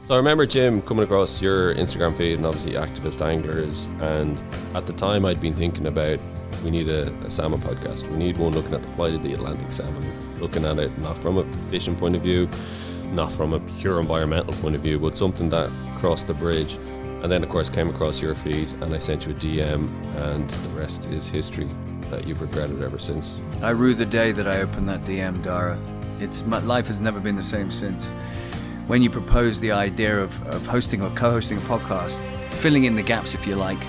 So I remember, Jim, coming across your Instagram feed and obviously activist anglers, and at the time I'd been thinking about, we need a salmon podcast. We need one looking at the plight of the Atlantic salmon, looking at it not from a fishing point of view, not from a pure environmental point of view, but something that crossed the bridge. And then of course came across your feed and I sent you a DM, and the rest is history that you've regretted ever since. I rue the day that I opened that DM, Daire. My life has never been the same since. When you proposed the idea of hosting or co-hosting a podcast, filling in the gaps, if you like,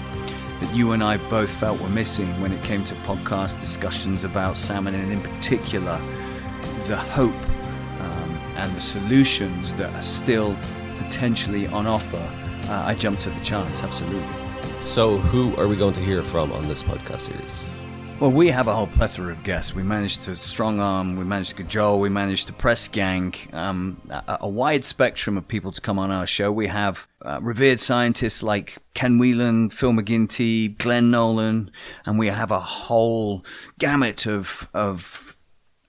that you and I both felt were missing when it came to podcast discussions about salmon, and in particular, the hope and the solutions that are still potentially on offer, I jumped at the chance, absolutely. So who are we going to hear from on this podcast series? Well, we have a whole plethora of guests. We managed to strong arm, we managed to cajole, we managed to press gang a wide spectrum of people to come on our show. We have revered scientists like Ken Whelan, Phil McGinty, Glenn Nolan, and we have a whole gamut of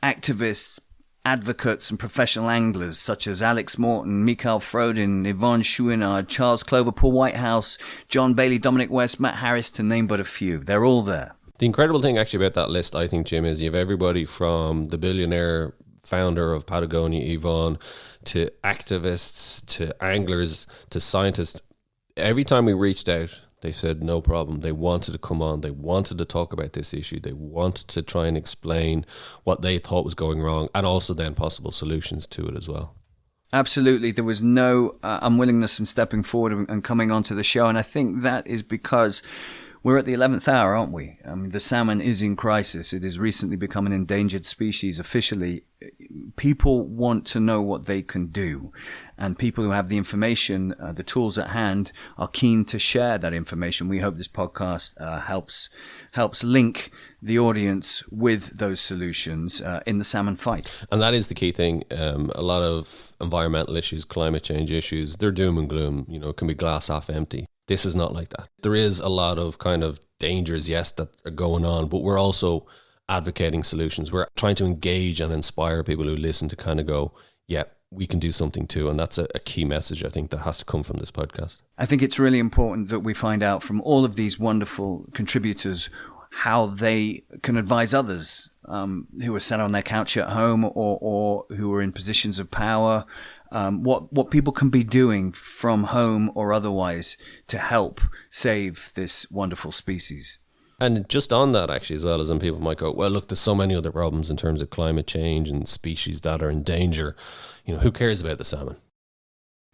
activists, advocates and professional anglers such as Alex Morton, Mikael Frodin, Yvonne Chouinard, Charles Clover, Paul Whitehouse, John Bailey, Dominic West, Matt Harris, to name but a few. They're all there. The incredible thing actually about that list, I think, Jim, is you have everybody from the billionaire founder of Patagonia, Yvonne, to activists, to anglers, to scientists. Every time we reached out, they said no problem. They wanted to come on. They wanted to talk about this issue. They wanted to try and explain what they thought was going wrong, and also then possible solutions to it as well. Absolutely. There was no unwillingness in stepping forward and coming onto the show. And I think that is because we're at the 11th hour, aren't we? The salmon is in crisis. It has recently become an endangered species officially. People want to know what they can do. And people who have the information, the tools at hand, are keen to share that information. We hope this podcast helps link the audience with those solutions in the salmon fight. And that is the key thing. A lot of environmental issues, climate change issues, they're doom and gloom. It can be glass half empty. This is not like that. There is a lot of kind of dangers, yes, that are going on, but we're also advocating solutions. We're trying to engage and inspire people who listen to kind of go, yeah, we can do something too. And that's a key message, I think, that has to come from this podcast. I think it's really important that we find out from all of these wonderful contributors how they can advise others who are sat on their couch at home or who are in positions of power, what people can be doing from home or otherwise to help save this wonderful species. And just on that, actually, as well, as some people might go, well, look, there's so many other problems in terms of climate change and species that are in danger. Who cares about the salmon?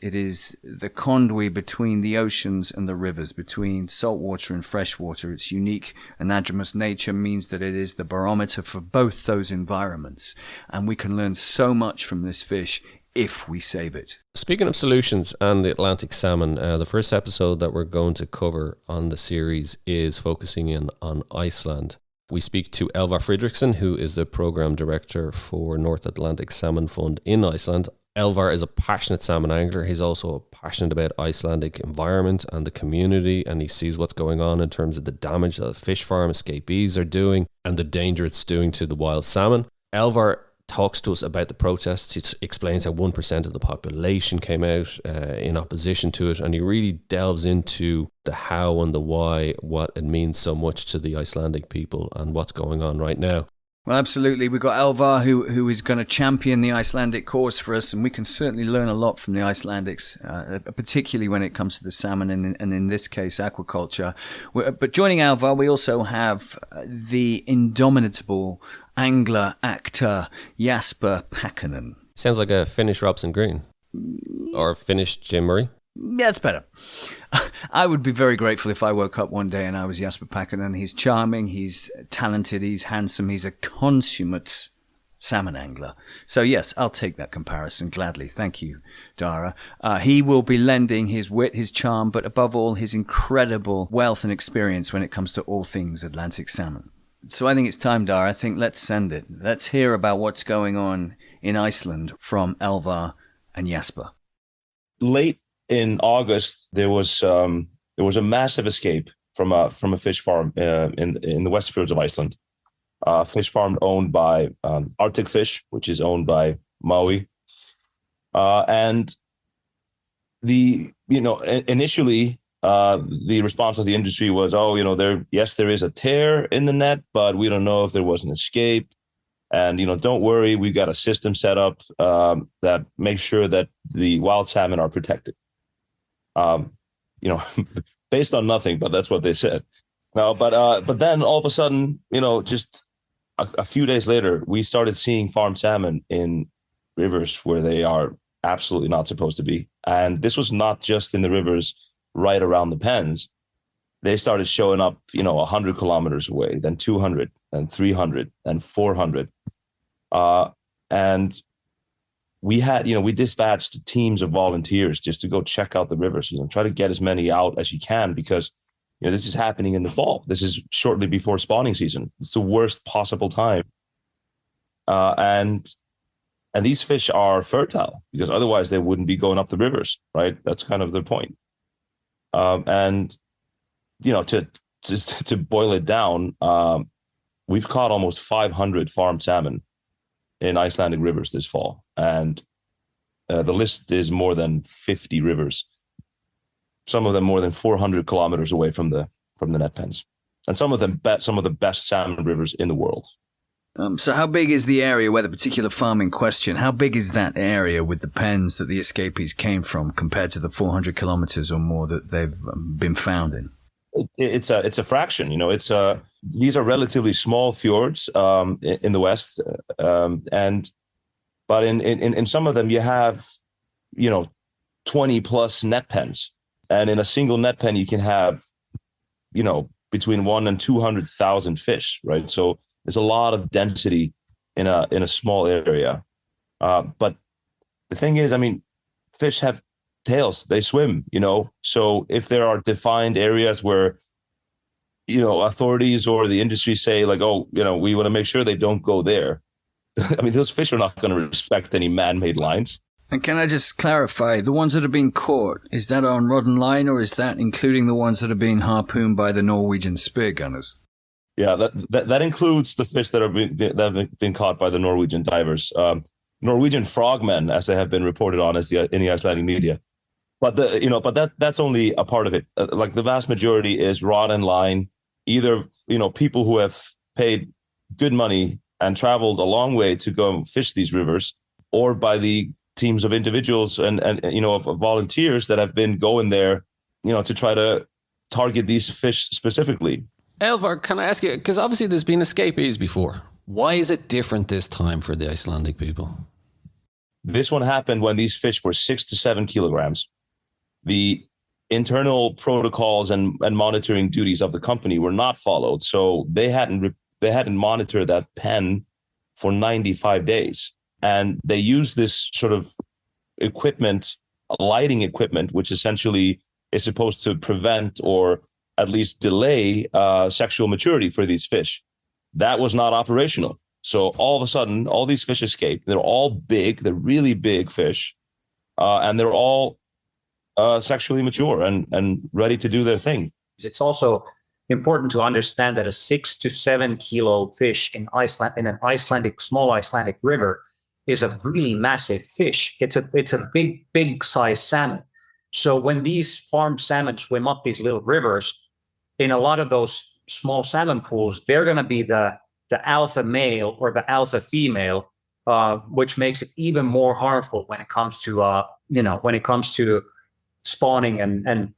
It is the conduit between the oceans and the rivers, between saltwater and freshwater. Its unique anadromous nature means that it is the barometer for both those environments. And we can learn so much from this fish if we save it. Speaking of solutions and the Atlantic salmon, the first episode that we're going to cover on the series is focusing in on Iceland. We speak to Elvar Fridriksson, who is the program director for North Atlantic Salmon Fund in Iceland. Elvar is a passionate salmon angler. He's also passionate about Icelandic environment and the community, and he sees what's going on in terms of the damage that fish farm escapees are doing and the danger it's doing to the wild salmon. Elvar talks to us about the protests. He explains how 1% of the population came out in opposition to it, and he really delves into the how and the why, what it means so much to the Icelandic people and what's going on right now. Well, absolutely. We've got Elvar who is going to champion the Icelandic cause for us, and we can certainly learn a lot from the Icelandics, particularly when it comes to the salmon and in this case, aquaculture. But joining Elvar, we also have the indomitable angler, actor, Jasper Pääkkönen. Sounds like a Finnish Robson Green. Or a Finnish Jim Murray. Yeah, it's better. I would be very grateful if I woke up one day and I was Jasper Pääkkönen. He's charming, he's talented, he's handsome, he's a consummate salmon angler. So yes, I'll take that comparison gladly. Thank you, Daire. He will be lending his wit, his charm, but above all, his incredible wealth and experience when it comes to all things Atlantic salmon. So I think it's time, Daire. I think let's send it. Let's hear about what's going on in Iceland from Elvar and Jasper. Late in August, there was a massive escape from a fish farm in the West Fjords of Iceland. Fish farm owned by Arctic Fish, which is owned by Maui, and initially the response of the industry was, there is a tear in the net, but we don't know if there was an escape. And, don't worry, we've got a system set up that makes sure that the wild salmon are protected. Based on nothing, but that's what they said. No, but then all of a sudden, just a few days later, we started seeing farmed salmon in rivers where they are absolutely not supposed to be. And this was not just in the rivers right around the pens. They started showing up, 100 kilometers away, then 200, then 300, then 400. And we had, we dispatched teams of volunteers just to go check out the rivers, try to get as many out as you can, because, this is happening in the fall. This is shortly before spawning season. It's the worst possible time. And these fish are fertile, because otherwise they wouldn't be going up the rivers, right? That's kind of the point. And, to boil it down, we've caught almost 500 farmed salmon in Icelandic rivers this fall. And the list is more than 50 rivers, some of them more than 400 kilometers away from the net pens. And some of them some of the best salmon rivers in the world. So how big is the area where the particular farm in question, how big is that area with the pens that the escapees came from compared to the 400 kilometers or more that they've been found in? It's a fraction, these are relatively small fjords in the west. But in some of them you have, 20 plus net pens. And in a single net pen, you can have, between 1 and 200,000 fish, right? So there's a lot of density in a small area. But the thing is, fish have tails, they swim, so if there are defined areas where, authorities or the industry say like, we want to make sure they don't go there. Those fish are not going to respect any man-made lines. And can I just clarify, the ones that are being caught, is that on rod and line, or is that including the ones that are being harpooned by the Norwegian spear gunners? Yeah, that includes the fish that have been caught by the Norwegian divers, Norwegian frogmen, as they have been reported on in the Icelandic media. But that's only a part of it. Like the vast majority is rod and line, either people who have paid good money and traveled a long way to go fish these rivers, or by the teams of individuals and of volunteers that have been going there, to try to target these fish specifically. Elvar, can I ask you, because obviously there's been escapees before. Why is it different this time for the Icelandic people? This one happened when these fish were 6 to 7 kilograms. The internal protocols and monitoring duties of the company were not followed. So they hadn't monitored that pen for 95 days. And they use this sort of equipment, lighting equipment, which essentially is supposed to prevent or at least delay sexual maturity for these fish. That was not operational. So all of a sudden, all these fish escaped. They're all big. They're really big fish. And they're all sexually mature and ready to do their thing. It's also important to understand that a 6 to 7 kilo fish in Iceland, in an small Icelandic river, is a really massive fish. It's a big size salmon. So when these farmed salmon swim up these little rivers, in a lot of those small salmon pools, they're going to be the alpha male or the alpha female, which makes it even more harmful when it comes to spawning and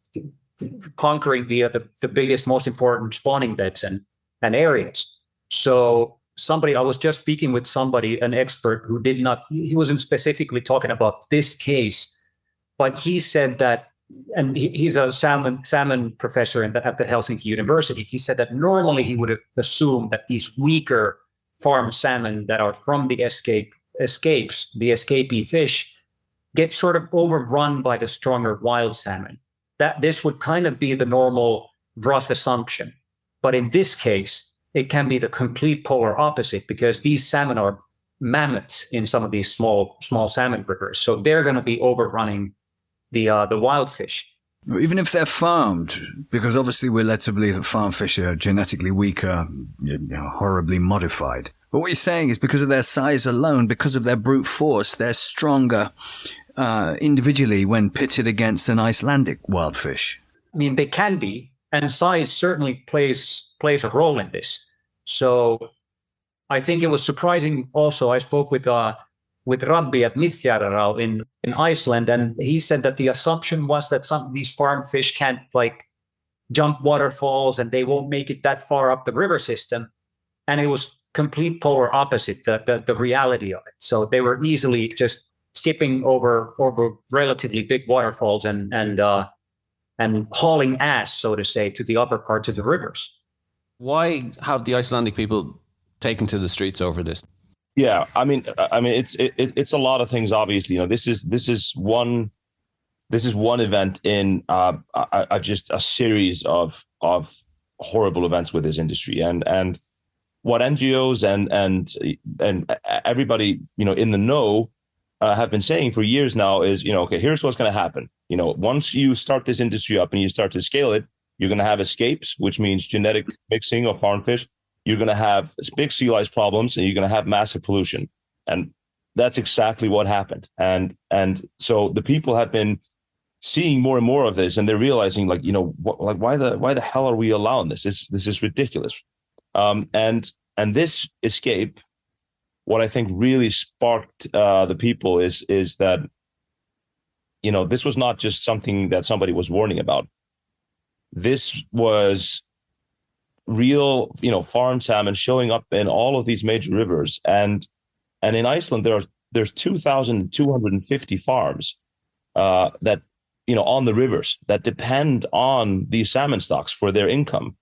conquering the biggest, most important spawning beds and areas. So I was just speaking with an expert who he wasn't specifically talking about this case, but he said that, and he's a salmon professor at the Helsinki University. He said that normally he would assume that these weaker farmed salmon that are from the escapes, the escapee fish, get sort of overrun by the stronger wild salmon. That this would kind of be the normal rough assumption. But in this case, it can be the complete polar opposite, because these salmon are mammoths in some of these small salmon rivers. So they're going to be overrunning the wild fish. Even if they're farmed, because obviously we're led to believe that farm fish are genetically weaker, horribly modified. But what you're saying is because of their size alone, because of their brute force, they're stronger individually when pitted against an Icelandic wild fish? I mean, they can be, and size certainly plays a role in this. So I think it was surprising also. I spoke with Rabbi at Miðfjarðará in Iceland, and he said that the assumption was that some of these farm fish can't like jump waterfalls and they won't make it that far up the river system. And it was complete polar opposite, the reality of it. So they were easily just skipping over relatively big waterfalls and hauling ass, so to say, to the upper parts of the rivers. Why have the Icelandic people taken to the streets over this? Yeah, I mean, it's a lot of things. Obviously, this is one event in just a series of horrible events with this industry, and what NGOs and everybody in the know have been saying for years now is okay, here's what's going to happen. Once you start this industry up and you start to scale it, you're going to have escapes, which means genetic mixing of farm fish. You're going to have big sea lice problems, and you're going to have massive pollution. And that's exactly what happened. And so the people have been seeing more and more of this, and they're realizing, why the hell are we allowing this? This is ridiculous. And this escape, what I think really sparked the people is that this was not just something that somebody was warning about. This was real, farm salmon showing up in all of these major rivers, and in Iceland there's 2,250 farms that on the rivers that depend on these salmon stocks for their income.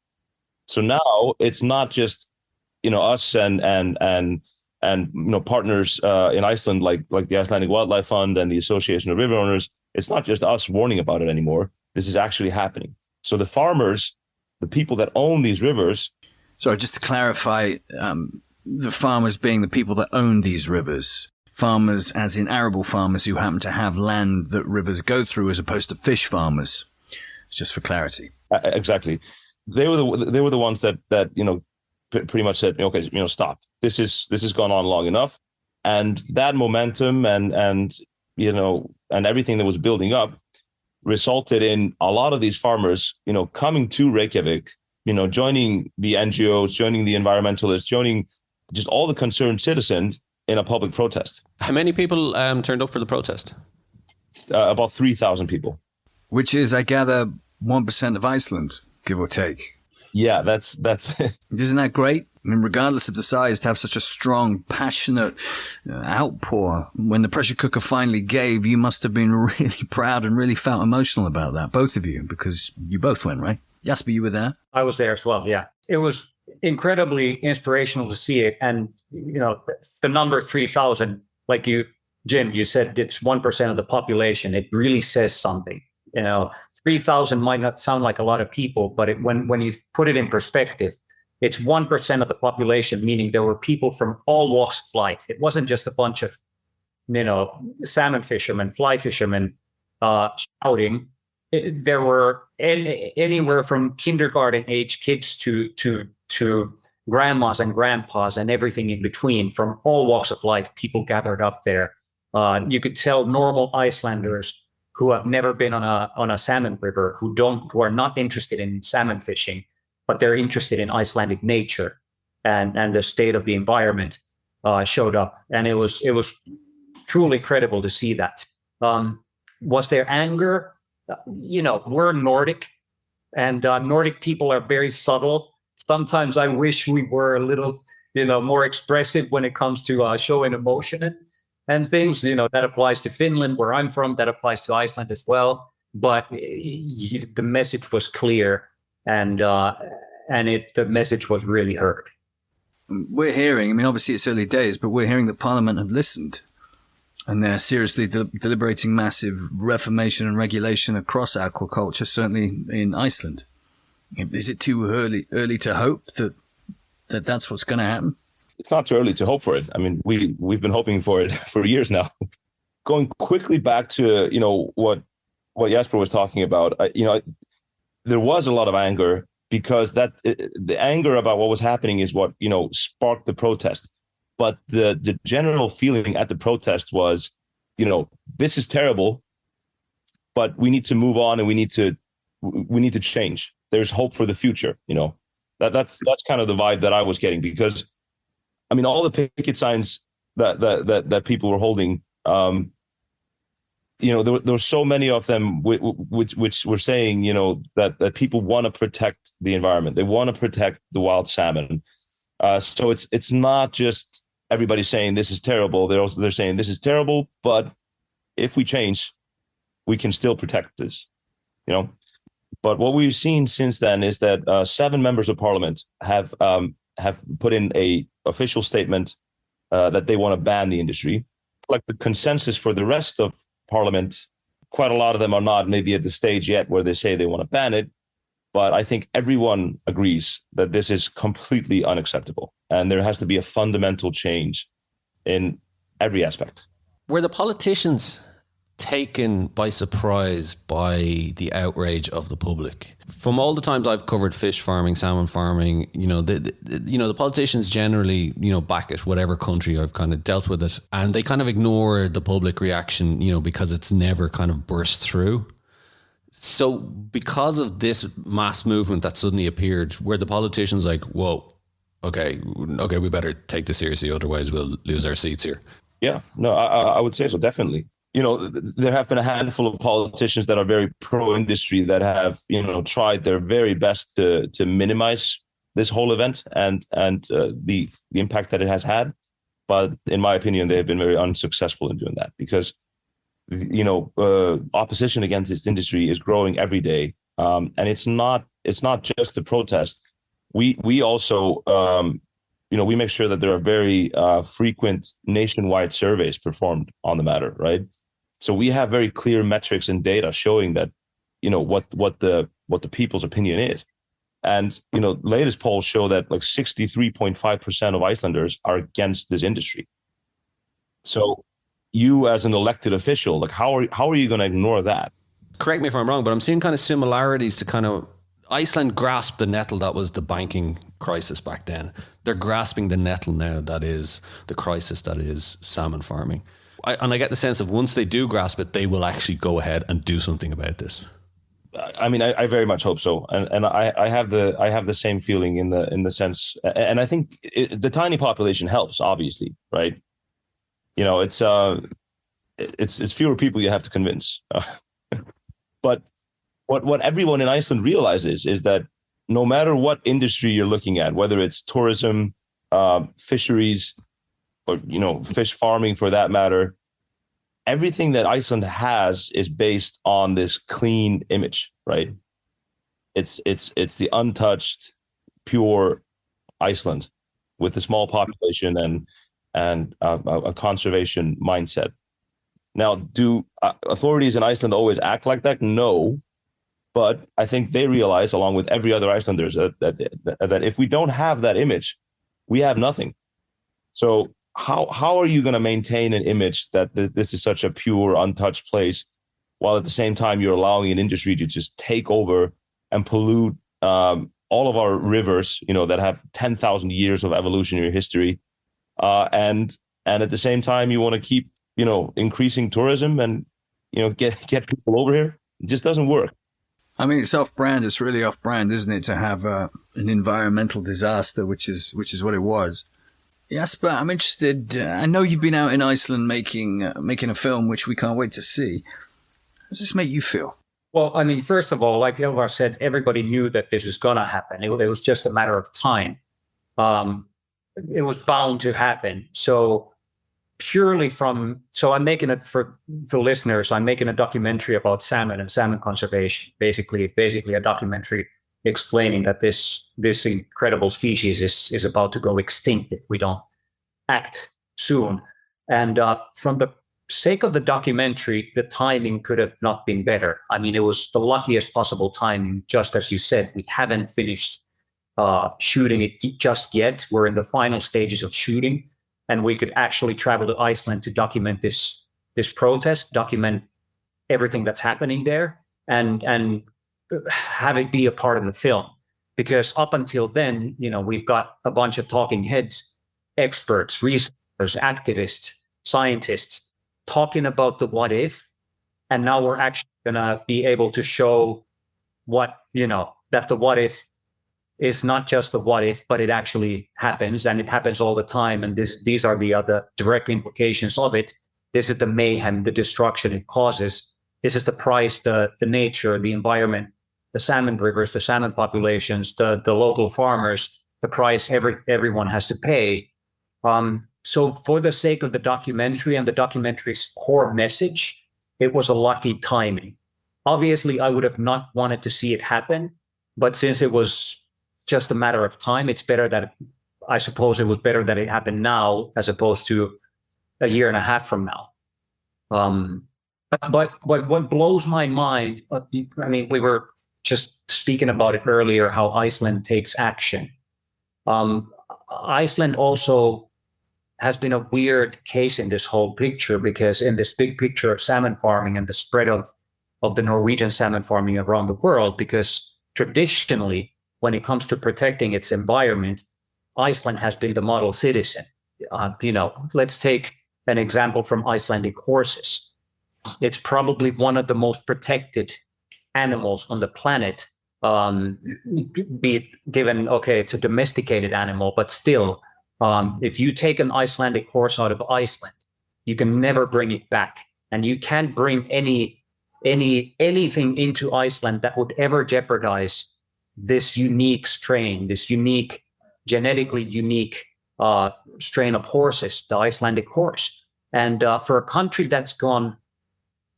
So now it's not just us and partners in Iceland like the Icelandic Wildlife Fund and the Association of River Owners. It's not just us warning about it anymore. This is actually happening. So the farmers, the people that own these rivers. Sorry, just to clarify, the farmers being the people that own these rivers. Farmers as in arable farmers who happen to have land that rivers go through, as opposed to fish farmers. Just for clarity. Exactly. They were the ones that pretty much said, okay, stop. This has gone on long enough. And that momentum and everything that was building up resulted in a lot of these farmers, coming to Reykjavik, joining the NGOs, joining the environmentalists, joining just all the concerned citizens in a public protest. How many people turned up for the protest? About 3,000 people. Which is, I gather, 1% of Iceland, give or take. Yeah, that's Isn't that great? I mean, regardless of the size, to have such a strong, passionate outpour. When the pressure cooker finally gave, you must have been really proud and really felt emotional about that, both of you, because you both went, right? Jasper, you were there? I was there as well, yeah. It was incredibly inspirational to see it. And, the number 3,000, like Jim, you said it's 1% of the population. It really says something. 3,000 might not sound like a lot of people, but when you put it in perspective, it's 1% of the population, meaning there were people from all walks of life. It wasn't just a bunch of, salmon fishermen, fly fishermen shouting. There were anywhere from kindergarten age kids to grandmas and grandpas and everything in between. From all walks of life, people gathered up there. You could tell normal Icelanders who have never been on a salmon river, who are not interested in salmon fishing, but they're interested in Icelandic nature and the state of the environment, showed up, and it was truly incredible to see that. Was there anger? We're Nordic, and Nordic people are very subtle. Sometimes I wish we were a little, more expressive when it comes to showing emotion and things. That applies to Finland, where I'm from. That applies to Iceland as well. But the message was clear, and the message was really heard. We're hearing, obviously it's early days, but we're hearing that Parliament have listened, and they're seriously deliberating massive reformation and regulation across aquaculture, certainly in Iceland. Is it too early to hope that that's what's going to happen? It's not too early to hope for it. We've been hoping for it for years now. Going quickly back to what Jasper was talking about, there was a lot of anger, because the anger about what was happening is what sparked the protest. But the general feeling at the protest was this is terrible, but we need to move on and we need to change. There's hope for the future. That's kind of the vibe that I was getting, because I mean, all the picket signs that people were holding, there were so many of them which were saying, that people want to protect the environment. They want to protect the wild salmon. So it's not just everybody saying this is terrible. They're saying this is terrible, but if we change, we can still protect this, But what we've seen since then is that 7 members of parliament have put in a official statement that they want to ban the industry. Like the consensus for the rest of parliament, quite a lot of them are not maybe at the stage yet where they say they want to ban it. But I think everyone agrees that this is completely unacceptable. And there has to be a fundamental change in every aspect. Were the politicians taken by surprise by the outrage of the public? From all the times I've covered fish farming, salmon farming, the politicians generally, back it, whatever country I've kind of dealt with it, and they kind of ignore the public reaction, because it's never kind of burst through. So because of this mass movement that suddenly appeared, where the politicians like, whoa, okay, we better take this seriously, otherwise we'll lose our seats here. Yeah, no, I would say so, definitely. There have been a handful of politicians that are very pro-industry that have, tried their very best to minimize this whole event and the impact that it has had. But in my opinion, they have been very unsuccessful in doing that, because, opposition against this industry is growing every day. And it's not just the protest. We also, we make sure that there are very frequent nationwide surveys performed on the matter, right? So we have very clear metrics and data showing that, what the people's opinion is. And, latest polls show that like 63.5% of Icelanders are against this industry. So you as an elected official, like how are you going to ignore that? Correct me if I'm wrong, but I'm seeing kind of similarities to kind of Iceland grasped the nettle that was the banking crisis back then. They're grasping the nettle now that is the crisis that is salmon farming. I get the sense of once they do grasp it, they will actually go ahead and do something about this. I mean, I very much hope so, and I have the same feeling in the sense, and I think the tiny population helps, obviously, right? It's fewer people you have to convince, but what everyone in Iceland realizes is that no matter what industry you're looking at, whether it's tourism, fisheries, or fish farming for that matter, everything that Iceland has is based on this clean image, right? It's the untouched, pure Iceland with a small population and a conservation mindset. Now, do authorities in Iceland always act like that? No. But I think they realize, along with every other Icelanders, that if we don't have that image, we have nothing. So how are you going to maintain an image that this is such a pure, untouched place, while at the same time you're allowing an industry to just take over and pollute all of our rivers, that have 10,000 years of evolutionary history, and at the same time you want to keep increasing tourism and get people over here? It just doesn't work. I mean, it's off-brand. It's really off-brand, isn't it, to have an environmental disaster, which is what it was. Jasper, I'm interested. I know you've been out in Iceland making a film, which we can't wait to see. How does this make you feel? Well, I mean, first of all, like Elvar said, everybody knew that this was going to happen. It was just a matter of time. It was bound to happen. So I'm making it for the listeners. I'm making a documentary about salmon and salmon conservation. Basically a documentary explaining that this incredible species is about to go extinct if we don't act soon. And from the sake of the documentary, the timing could have not been better. I mean, it was the luckiest possible timing. Just as you said, we haven't finished shooting it just yet. We're in the final stages of shooting. And we could actually travel to Iceland to document this protest, document everything that's happening there, and have it be a part of the film. Because up until then, we've got a bunch of talking heads, experts, researchers, activists, scientists, talking about the what if, and now we're actually gonna be able to show what, that the what if is not just the what if, but it actually happens, and it happens all the time. And these are the other direct implications of it. This is the mayhem, the destruction it causes. This is the price, the nature, the environment, the salmon rivers, the salmon populations, the local farmers, the price everyone has to pay. So for the sake of the documentary and the documentary's core message, it was a lucky timing. Obviously, I would have not wanted to see it happen, but since it was just a matter of time, it's better that, I suppose it was better that it happened now as opposed to a year and a half from now. But what blows my mind, I mean, we were just speaking about it earlier, how Iceland takes action. Iceland also has been a weird case in this whole picture, because in this big picture of salmon farming and the spread of the Norwegian salmon farming around the world, because traditionally, when it comes to protecting its environment, Iceland has been the model citizen. Let's take an example from Icelandic horses. It's probably one of the most protected animals on the planet, be it given, okay, it's a domesticated animal, but still, if you take an Icelandic horse out of Iceland, you can never bring it back. And you can't bring anything into Iceland that would ever jeopardize this unique strain, this unique, genetically unique strain of horses, the Icelandic horse. And for a country that's gone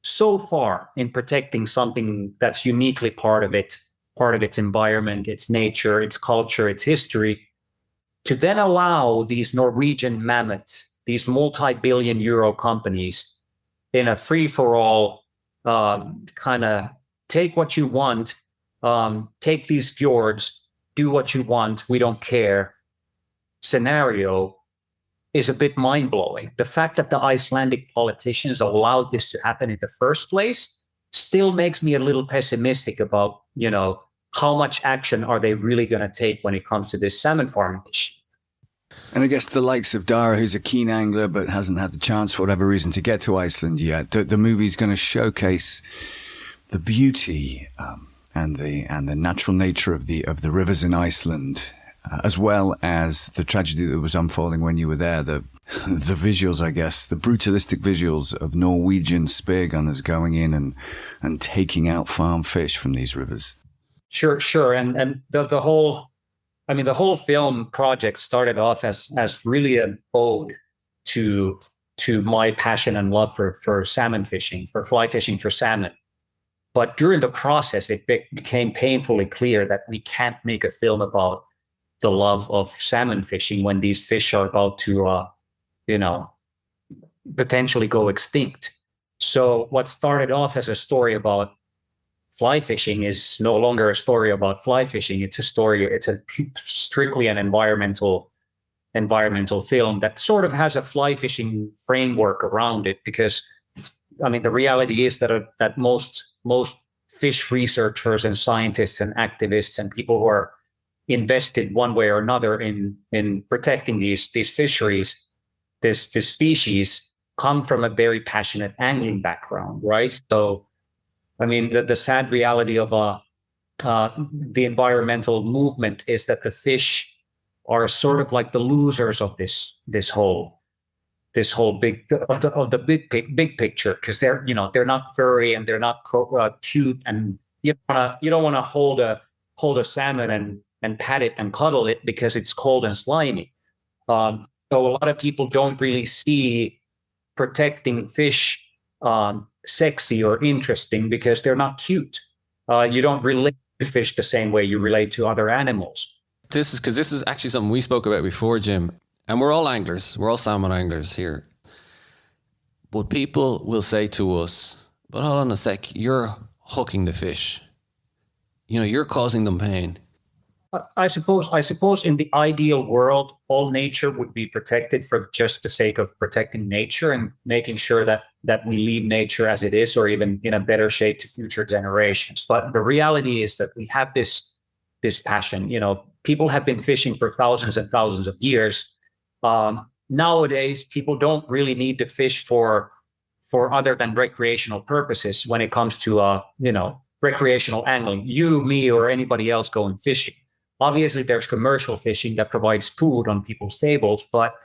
so far in protecting something that's uniquely part of its environment, its nature, its culture, its history, to then allow these Norwegian mammoths, these multi-billion euro companies, in a free-for-all kind of take what you want, take these fjords, do what you want, we don't care scenario, is a bit mind-blowing. The fact that the Icelandic politicians allowed this to happen in the first place still makes me a little pessimistic about, how much action are they really going to take when it comes to this salmon farming issue. And I guess the likes of Daire, who's a keen angler but hasn't had the chance for whatever reason to get to Iceland yet, the movie's going to showcase the beauty and the natural nature of the rivers in Iceland, as well as the tragedy that was unfolding when you were there. The visuals, I guess, the brutalistic visuals of Norwegian spear gunners going in and taking out farm fish from these rivers. Sure. And the whole film project started off as really an ode to my passion and love for salmon fishing, for fly fishing for salmon. But during the process, it became painfully clear that we can't make a film about the love of salmon fishing when these fish are about to, potentially go extinct. So what started off as a story about fly fishing is no longer a story about fly fishing. It's a strictly an environmental film that sort of has a fly fishing framework around it, because the reality is that most fish researchers and scientists and activists and people who are invested one way or another in protecting these fisheries, this species, come from a very passionate angling background, right? So the sad reality of the environmental movement is that the fish are sort of like the losers of this whole big picture, because they're not furry and they're not cute, and you don't want to hold a salmon and pat it and cuddle it because it's cold and slimy. So a lot of people don't really see protecting fish sexy or interesting because they're not cute. You don't relate to fish the same way you relate to other animals. This is actually something we spoke about before, Jim. And we're all anglers. We're all salmon anglers here. But people will say to us, but hold on a sec, you're hooking the fish. You're causing them pain. I suppose in the ideal world, all nature would be protected for just the sake of protecting nature and making sure that we leave nature as it is, or even in a better shape to future generations. But the reality is that we have this passion. People have been fishing for thousands and thousands of years. Nowadays, people don't really need to fish for for other than recreational purposes when it comes to, recreational angling. You, me, or anybody else going fishing. Obviously, there's commercial fishing that provides food on people's tables, but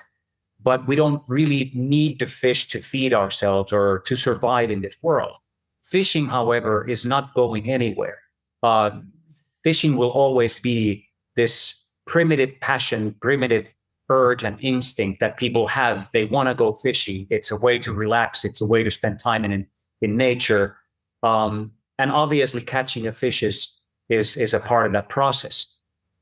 we don't really need to fish to feed ourselves or to survive in this world. Fishing, however, is not going anywhere. Fishing will always be this primitive passion, primitive urge and instinct that people have. They want to go fishing. It's a way to relax. It's a way to spend time in nature. And obviously catching a fish is a part of that process.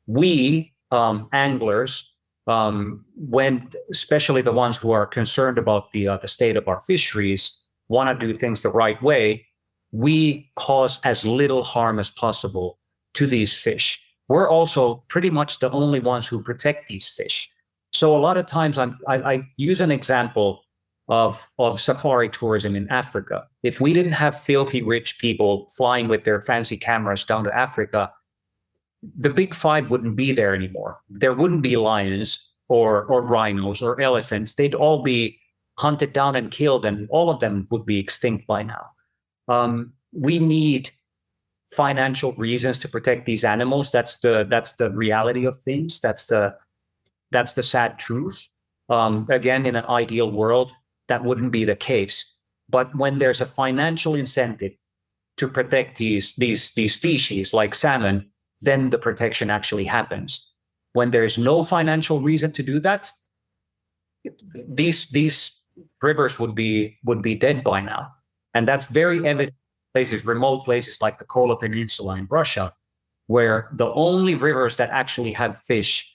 We, anglers, when especially the ones who are concerned about the state of our fisheries, want to do things the right way, we cause as little harm as possible to these fish. We're also pretty much the only ones who protect these fish. So a lot of times I use an example of safari tourism in Africa. If we didn't have filthy rich people flying with their fancy cameras down to Africa, the big five wouldn't be there anymore. There wouldn't be lions or rhinos or elephants. They'd all be hunted down and killed, and all of them would be extinct by now. We need financial reasons to protect these animals. That's the reality of things. That's the sad truth. Again, in an ideal world, that wouldn't be the case. But when there's a financial incentive to protect these species like salmon, then the protection actually happens. When there's no financial reason to do that, these rivers would be dead by now. And that's very evident in places, remote places like the Kola Peninsula in Russia, where the only rivers that actually have fish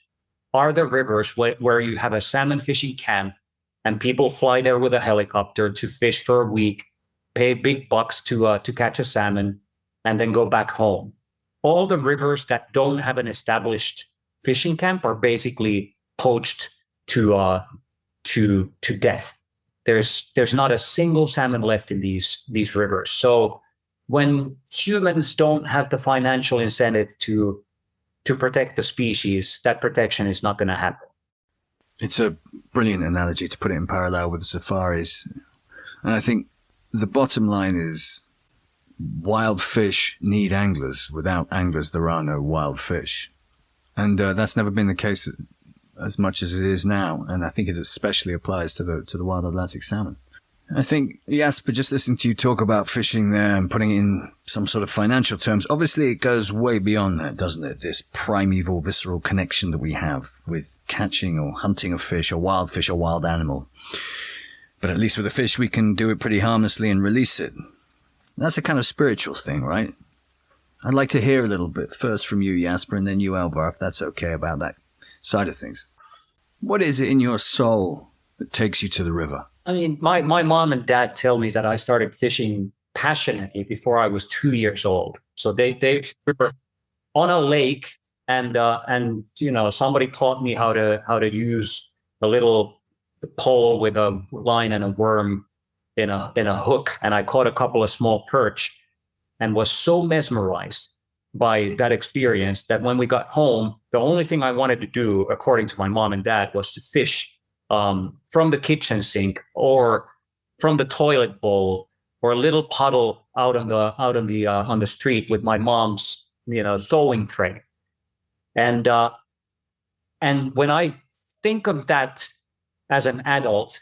are the rivers where you have a salmon fishing camp and people fly there with a helicopter to fish for a week, pay big bucks to catch a salmon, and then go back home. All the rivers that don't have an established fishing camp are basically poached to death. There's not a single salmon left in these rivers. So when humans don't have the financial incentive to protect the species, that protection is not going to happen. It's a brilliant analogy to put it in parallel with the safaris. And I think the bottom line is wild fish need anglers. Without anglers, there are no wild fish. And that's never been the case as much as it is now. And I think it especially applies to the wild Atlantic salmon. I think, Jasper, just listening to you talk about fishing there and putting it in some sort of financial terms, obviously it goes way beyond that, doesn't it? This primeval, visceral connection that we have with catching or hunting a fish, a wild animal. But at least with a fish, we can do it pretty harmlessly and release it. That's a kind of spiritual thing, right? I'd like to hear a little bit first from you, Jasper, and then you, Elvar, if that's okay about that side of things. What is it in your soul that takes you to the river? I mean, my mom and dad tell me that I started fishing passionately before I was 2 years old. So they were on a lake, and somebody taught me how to use a little pole with a line and a worm in a hook, and I caught a couple of small perch, and was so mesmerized by that experience that when we got home, the only thing I wanted to do, according to my mom and dad, was to fish from the kitchen sink or from the toilet bowl or a little puddle out on the street with my mom's sewing tray. And when I think of that as an adult,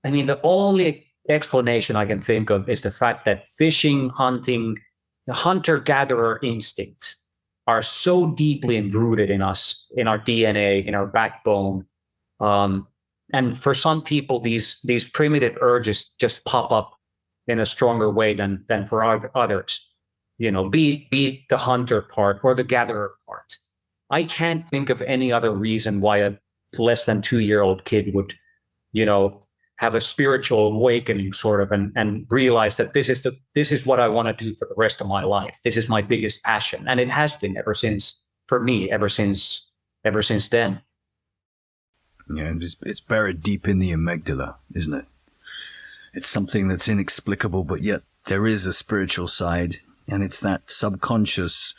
I mean, the only explanation I can think of is the fact that fishing, hunting, the hunter-gatherer instincts are so deeply rooted in us, in our DNA, in our backbone. And for some people, these primitive urges just pop up in a stronger way than for others. Be the hunter part or the gatherer part. I can't think of any other reason why a less than 2-year-old kid would, have a spiritual awakening sort of and realize that this is what I want to do for the rest of my life. This is my biggest passion. And it has been ever since then. Yeah, it's buried deep in the amygdala, isn't it? It's something that's inexplicable, but yet there is a spiritual side, and it's that subconscious.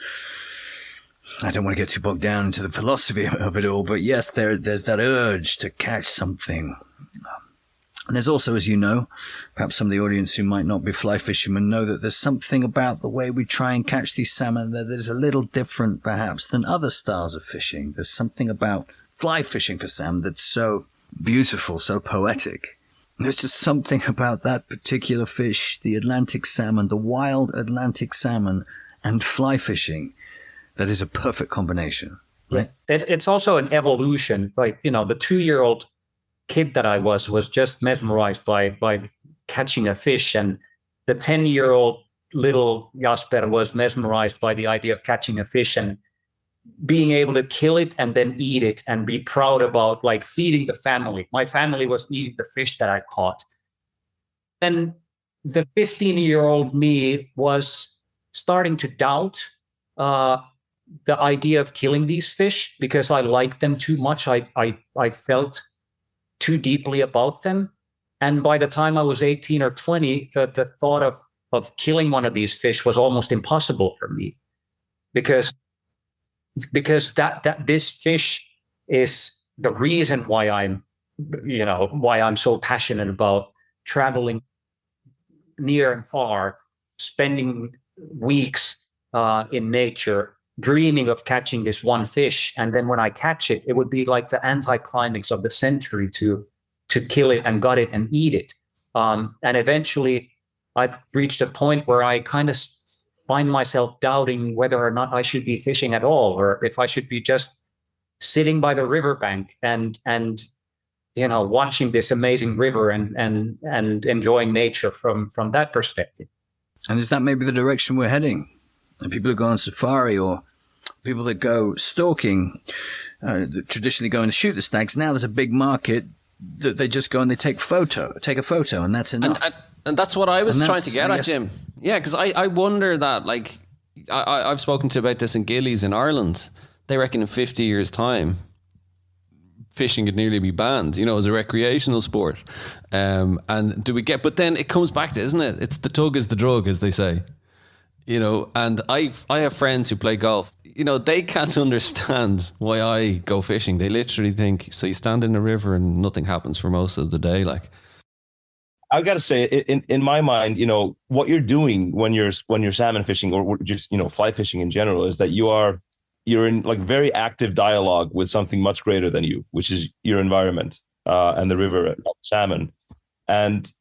I don't want to get too bogged down into the philosophy of it all, but yes, there's that urge to catch something. And there's also, as you know, perhaps some of the audience who might not be fly fishermen know that there's something about the way we try and catch these salmon that is a little different perhaps than other styles of fishing. There's something about fly fishing for salmon that's so beautiful, so poetic. There's just something about that particular fish, the Atlantic salmon, the wild Atlantic salmon, and fly fishing, that is a perfect combination. Right? It's also an evolution. Like, the 2-year-old kid that I was just mesmerized by catching a fish, and the 10-year-old little Jasper was mesmerized by the idea of catching a fish and being able to kill it and then eat it and be proud about like feeding the family. My family was eating the fish that I caught. Then the 15-year-old me was starting to doubt the idea of killing these fish because I liked them too much. I felt too deeply about them. And by the time I was 18 or 20, the thought of killing one of these fish was almost impossible for me because that this fish is the reason why I'm so passionate about traveling near and far, spending weeks in nature, dreaming of catching this one fish. And then when I catch it, it would be like the anticlimax of the century to kill it and gut it and eat it. And eventually I reached a point where I kind of find myself doubting whether or not I should be fishing at all, or if I should be just sitting by the riverbank and watching this amazing river and enjoying nature from that perspective. And is that maybe the direction we're heading? And people who go on safari or people that go stalking, traditionally go and shoot the stags. Now there's a big market that they just go and they take a photo, and that's enough. And that's what I was trying to get at, Jim. Yeah, because I wonder that, like, I've spoken to about this in Gillies in Ireland. They reckon in 50 years' time, fishing could nearly be banned, as a recreational sport. And but then it comes back to, isn't it? It's the tug is the drug, as they say. And I have friends who play golf. They can't understand why I go fishing. They literally think, so you stand in the river and nothing happens for most of the day, like. I got to say, in my mind, what you're doing when you're salmon fishing or just fly fishing in general is that you're in like very active dialogue with something much greater than you, which is your environment and the river and salmon, and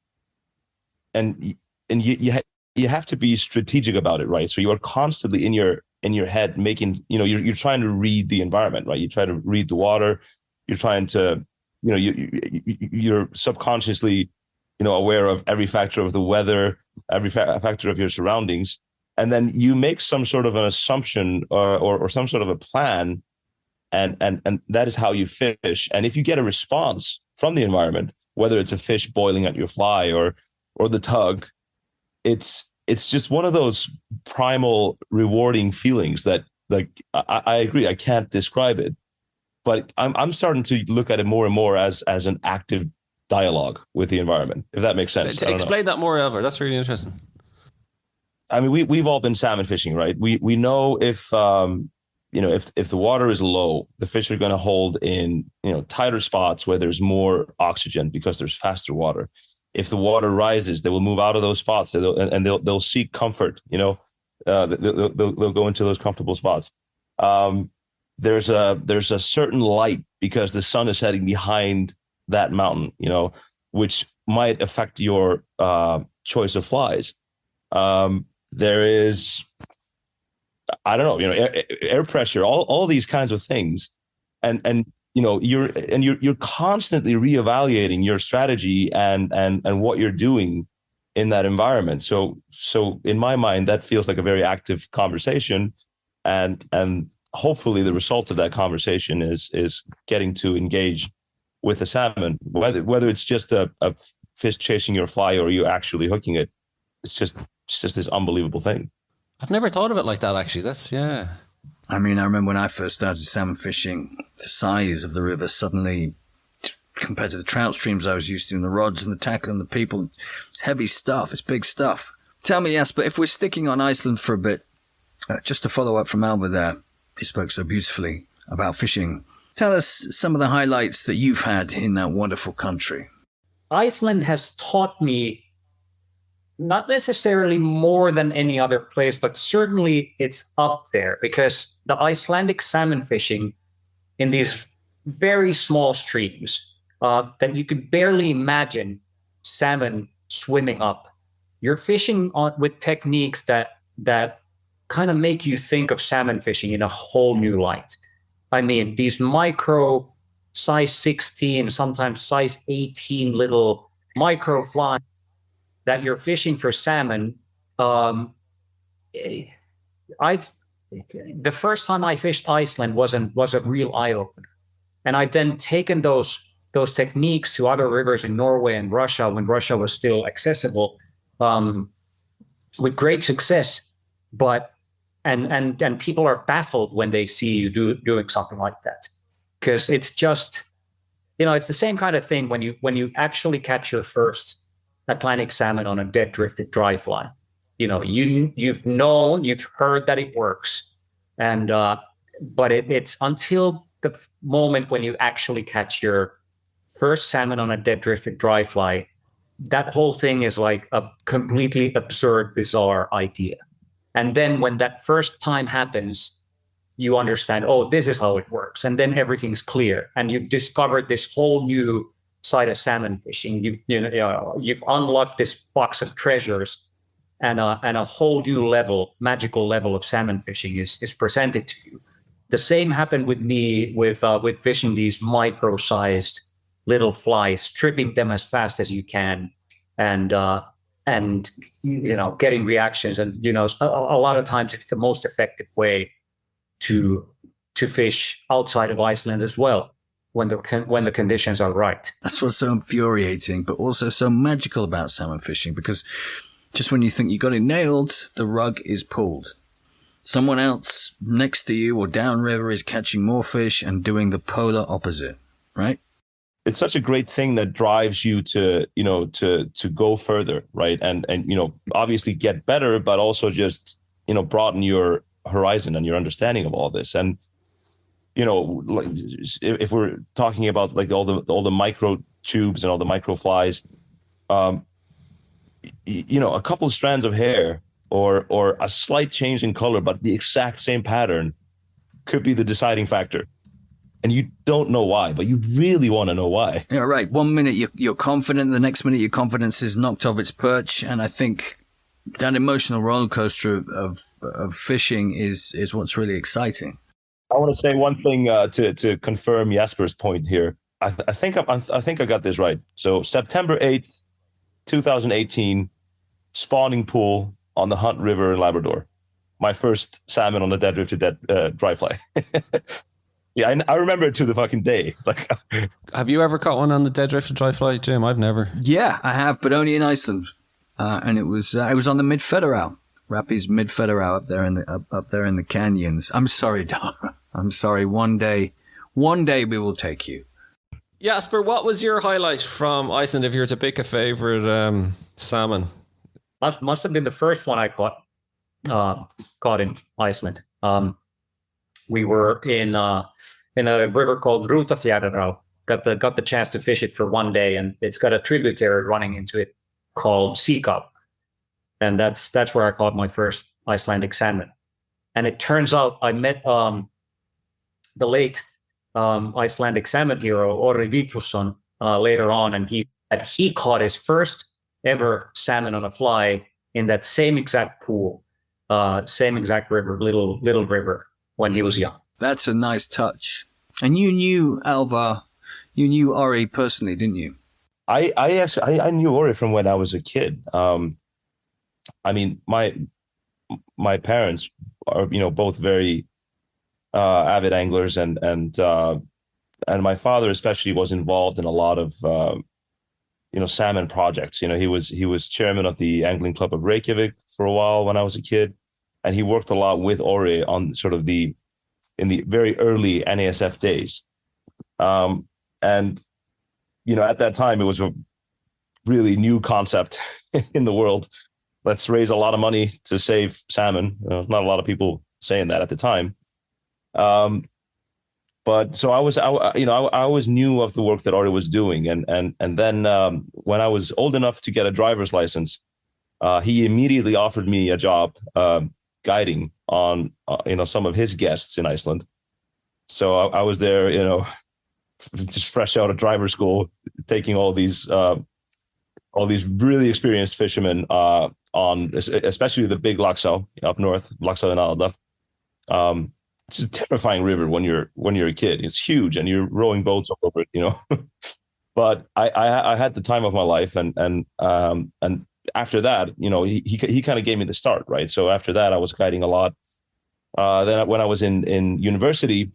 you have to be strategic about it, right? So you are constantly in your head making you're trying to read the environment, right? You try to read the water, you're trying to you're subconsciously aware of every factor of the weather, every factor of your surroundings. And then you make some sort of an assumption or some sort of a plan. And that is how you fish. And if you get a response from the environment, whether it's a fish boiling at your fly or the tug, it's just one of those primal rewarding feelings that, like, I agree, I can't describe it, but I'm starting to look at it more and more as an active dialogue with the environment, if that makes sense. Explain that more, Elvar. That's really interesting. I mean, we've all been salmon fishing, right? We know if the water is low, the fish are going to hold in tighter spots where there's more oxygen because there's faster water. If the water rises, they will move out of those spots and they'll seek comfort. They'll go into those comfortable spots. There's a certain light because the sun is setting behind that mountain, which might affect your choice of flies. There is, I don't know, air pressure, all these kinds of things, and you're constantly reevaluating your strategy and what you're doing in that environment. So in my mind, that feels like a very active conversation, and hopefully the result of that conversation is getting to engage with a salmon, whether it's just a fish chasing your fly or you actually hooking it. It's just this unbelievable thing. I've never thought of it like that, actually. Yeah. I mean, I remember when I first started salmon fishing, the size of the river suddenly, compared to the trout streams I was used to, and the rods and the tackle and the people, it's heavy stuff. It's big stuff. Tell me, Jasper, if we're sticking on Iceland for a bit, just to follow up from Elvar there, he spoke so beautifully about fishing. Tell us some of the highlights that you've had in that wonderful country. Iceland has taught me not necessarily more than any other place, but certainly it's up there, because the Icelandic salmon fishing in these very small streams that you could barely imagine salmon swimming up. You're fishing with techniques that kind of make you think of salmon fishing in a whole new light. I mean, these micro size 16, sometimes size 18 little micro flies that you're fishing for salmon. The first time I fished Iceland was a real eye opener, and I've then taken those techniques to other rivers in Norway and Russia when Russia was still accessible, with great success. But and people are baffled when they see you doing something like that, because it's just, it's the same kind of thing when you actually catch your first Atlantic salmon on a dead drifted dry fly. You've heard that it works, and but it's until the moment when you actually catch your first salmon on a dead drifted dry fly, that whole thing is like a completely absurd, bizarre idea. And then when that first time happens, you understand, oh, this is how it works, and then everything's clear, and you've discovered this whole new side of salmon fishing. You've unlocked this box of treasures, and a whole new magical level of salmon fishing is presented to you. The same happened with me with fishing these micro-sized little flies, stripping them as fast as you can, and getting reactions. And a lot of times it's the most effective way to fish outside of Iceland as well, when the conditions are right. That's what's so infuriating, but also so magical about salmon fishing, because just when you think you got it nailed, the rug is pulled. Someone else next to you or downriver is catching more fish and doing the polar opposite, right? It's such a great thing that drives you to go further, right? And obviously get better, but also just, broaden your horizon and your understanding of all this. And, like, if we're talking about like all the micro tubes and all the micro flies, a couple of strands of hair or a slight change in color, but the exact same pattern could be the deciding factor. And you don't know why, but you really want to know why. Yeah, right. 1 minute you're confident, the next minute your confidence is knocked off its perch. And I think that emotional roller coaster of fishing is what's really exciting. I want to say one thing to confirm Jasper's point here. I think I got this right. So September 8th, 2018, spawning pool on the Hunt River in Labrador. My first salmon on a dead drifted dry fly. Yeah, I remember it to the fucking day. Like, have you ever caught one on the dead drifted dry fly, Jim? I've never. Yeah, I have, but only in Iceland. And it was on the Mid-Federau, Rappi's Mid-Federau up there in the canyons. I'm sorry, Dara. I'm sorry. One day we will take you. Jasper, what was your highlight from Iceland if you were to pick a favorite salmon? Must have been the first one I caught in Iceland. We were in a river called Rútafjarðará. Got the chance to fish it for one day, and it's got a tributary running into it called Sigurjon, and that's where I caught my first Icelandic salmon. And it turns out I met the late Icelandic salmon hero Orri Vigfússon later on, and he caught his first ever salmon on a fly in that same exact pool, same exact river, little river, when he was young. That's a nice touch. And you knew Elvar, you knew Orri personally, didn't you? I actually knew Orri from when I was a kid. I mean, my parents are both very avid anglers, and my father especially was involved in a lot of salmon projects. He was chairman of the Angling Club of Reykjavik for a while when I was a kid, and he worked a lot with Orri on sort of in the very early NASF days. And at that time, it was a really new concept in the world. Let's raise a lot of money to save salmon. Not a lot of people saying that at the time. but so I always knew of the work that Ori was doing, and then when I was old enough to get a driver's license, he immediately offered me a job guiding on some of his guests in Iceland. So I was there, just fresh out of driver school, taking all these really experienced fishermen on especially the big Laxá up north, Laxá and Alda. It's a terrifying river when you're a kid. It's huge, and you're rowing boats all over it, But I had the time of my life, and after that, he kind of gave me the start, right? So after that, I was guiding a lot. Then when I was in university,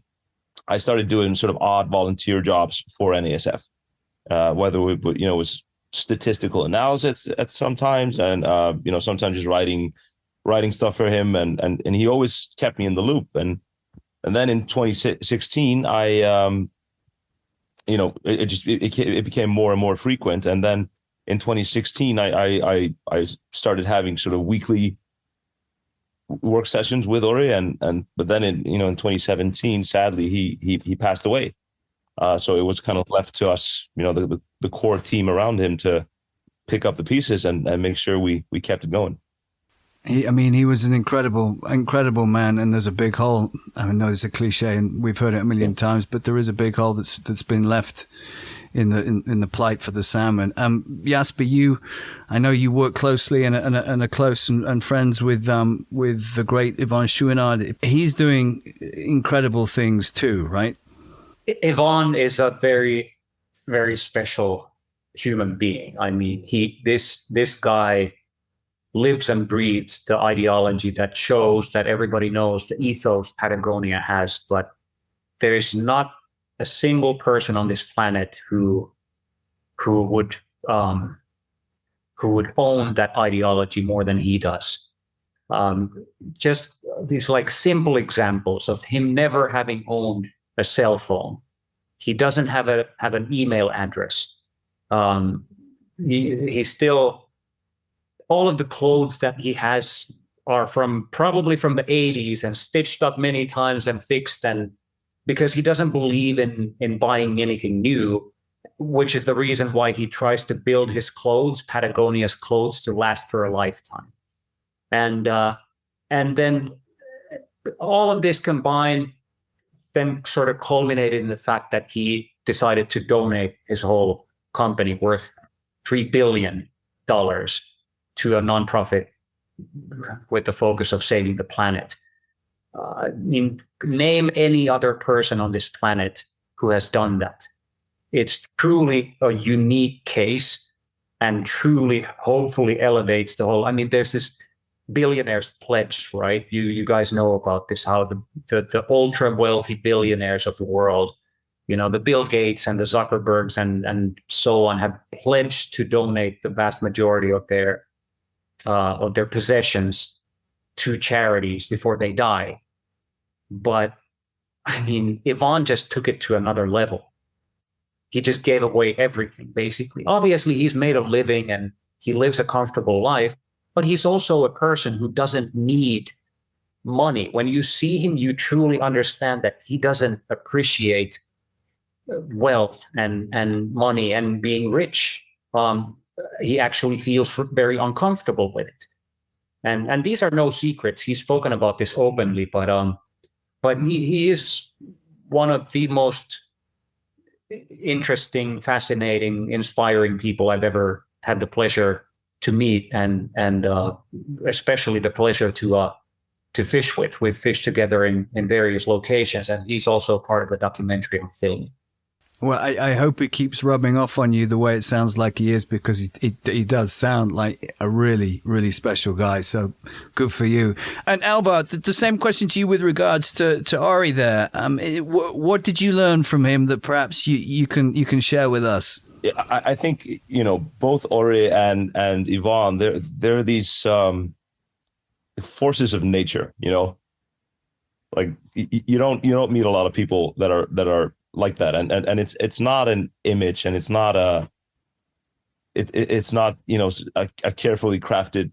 I started doing sort of odd volunteer jobs for NASF, whether it was statistical analysis at sometimes, and sometimes just writing stuff for him, and he always kept me in the loop. And then in 2016, it became more and more frequent. And then in 2016, I started having sort of weekly work sessions with Ori, but then in 2017, sadly, he passed away. So it was kind of left to us, the core team around him to pick up the pieces and make sure we kept it going. He was an incredible man, and there's a big hole. I know it's a cliche, and we've heard it a million times, but there is a big hole that's been left in the plight for the salmon. Jasper, I know you work closely and are close and friends with the great Ivan Chouinard. He's doing incredible things too, right? Ivan is a very, very special human being. This guy lives and breathes the ideology that shows that everybody knows the ethos Patagonia has, but there is not a single person on this planet who would own that ideology more than he does. Just these simple examples of him never having owned a cell phone. He doesn't have an email address. He still, all of the clothes that he has are probably from the 80s and stitched up many times and fixed, and because he doesn't believe in buying anything new, which is the reason why he tries to build his clothes, Patagonia's clothes, to last for a lifetime. And then all of this combined then sort of culminated in the fact that he decided to donate his whole company worth $3 billion to a nonprofit with the focus of saving the planet. Name any other person on this planet who has done that. It's truly a unique case, and truly, hopefully, elevates the whole. There's this billionaires pledge, right? You guys know about this, how the ultra wealthy billionaires of the world, the Bill Gates and the Zuckerbergs and so on, have pledged to donate the vast majority of their possessions to charities before they die. But Ivan just took it to another level. He just gave away everything, basically. Obviously, he's made a living and he lives a comfortable life, but he's also a person who doesn't need money. When you see him, you truly understand that he doesn't appreciate wealth and money and being rich. He actually feels very uncomfortable with it. And these are no secrets. He's spoken about this openly, but he is one of the most interesting, fascinating, inspiring people I've ever had the pleasure to meet, and especially the pleasure to fish with. We've fished together in various locations, and he's also part of the documentary I'm filming. Well, I hope it keeps rubbing off on you the way it sounds like he is, because he does sound like a really, really special guy. So good for you. And Elvar, the same question to you with regards to Ori there. What did you learn from him that perhaps you can share with us? I think, both Ori and Ivan, they're these forces of nature, like you don't meet a lot of people that are like that, and it's not an image, and it's not a carefully crafted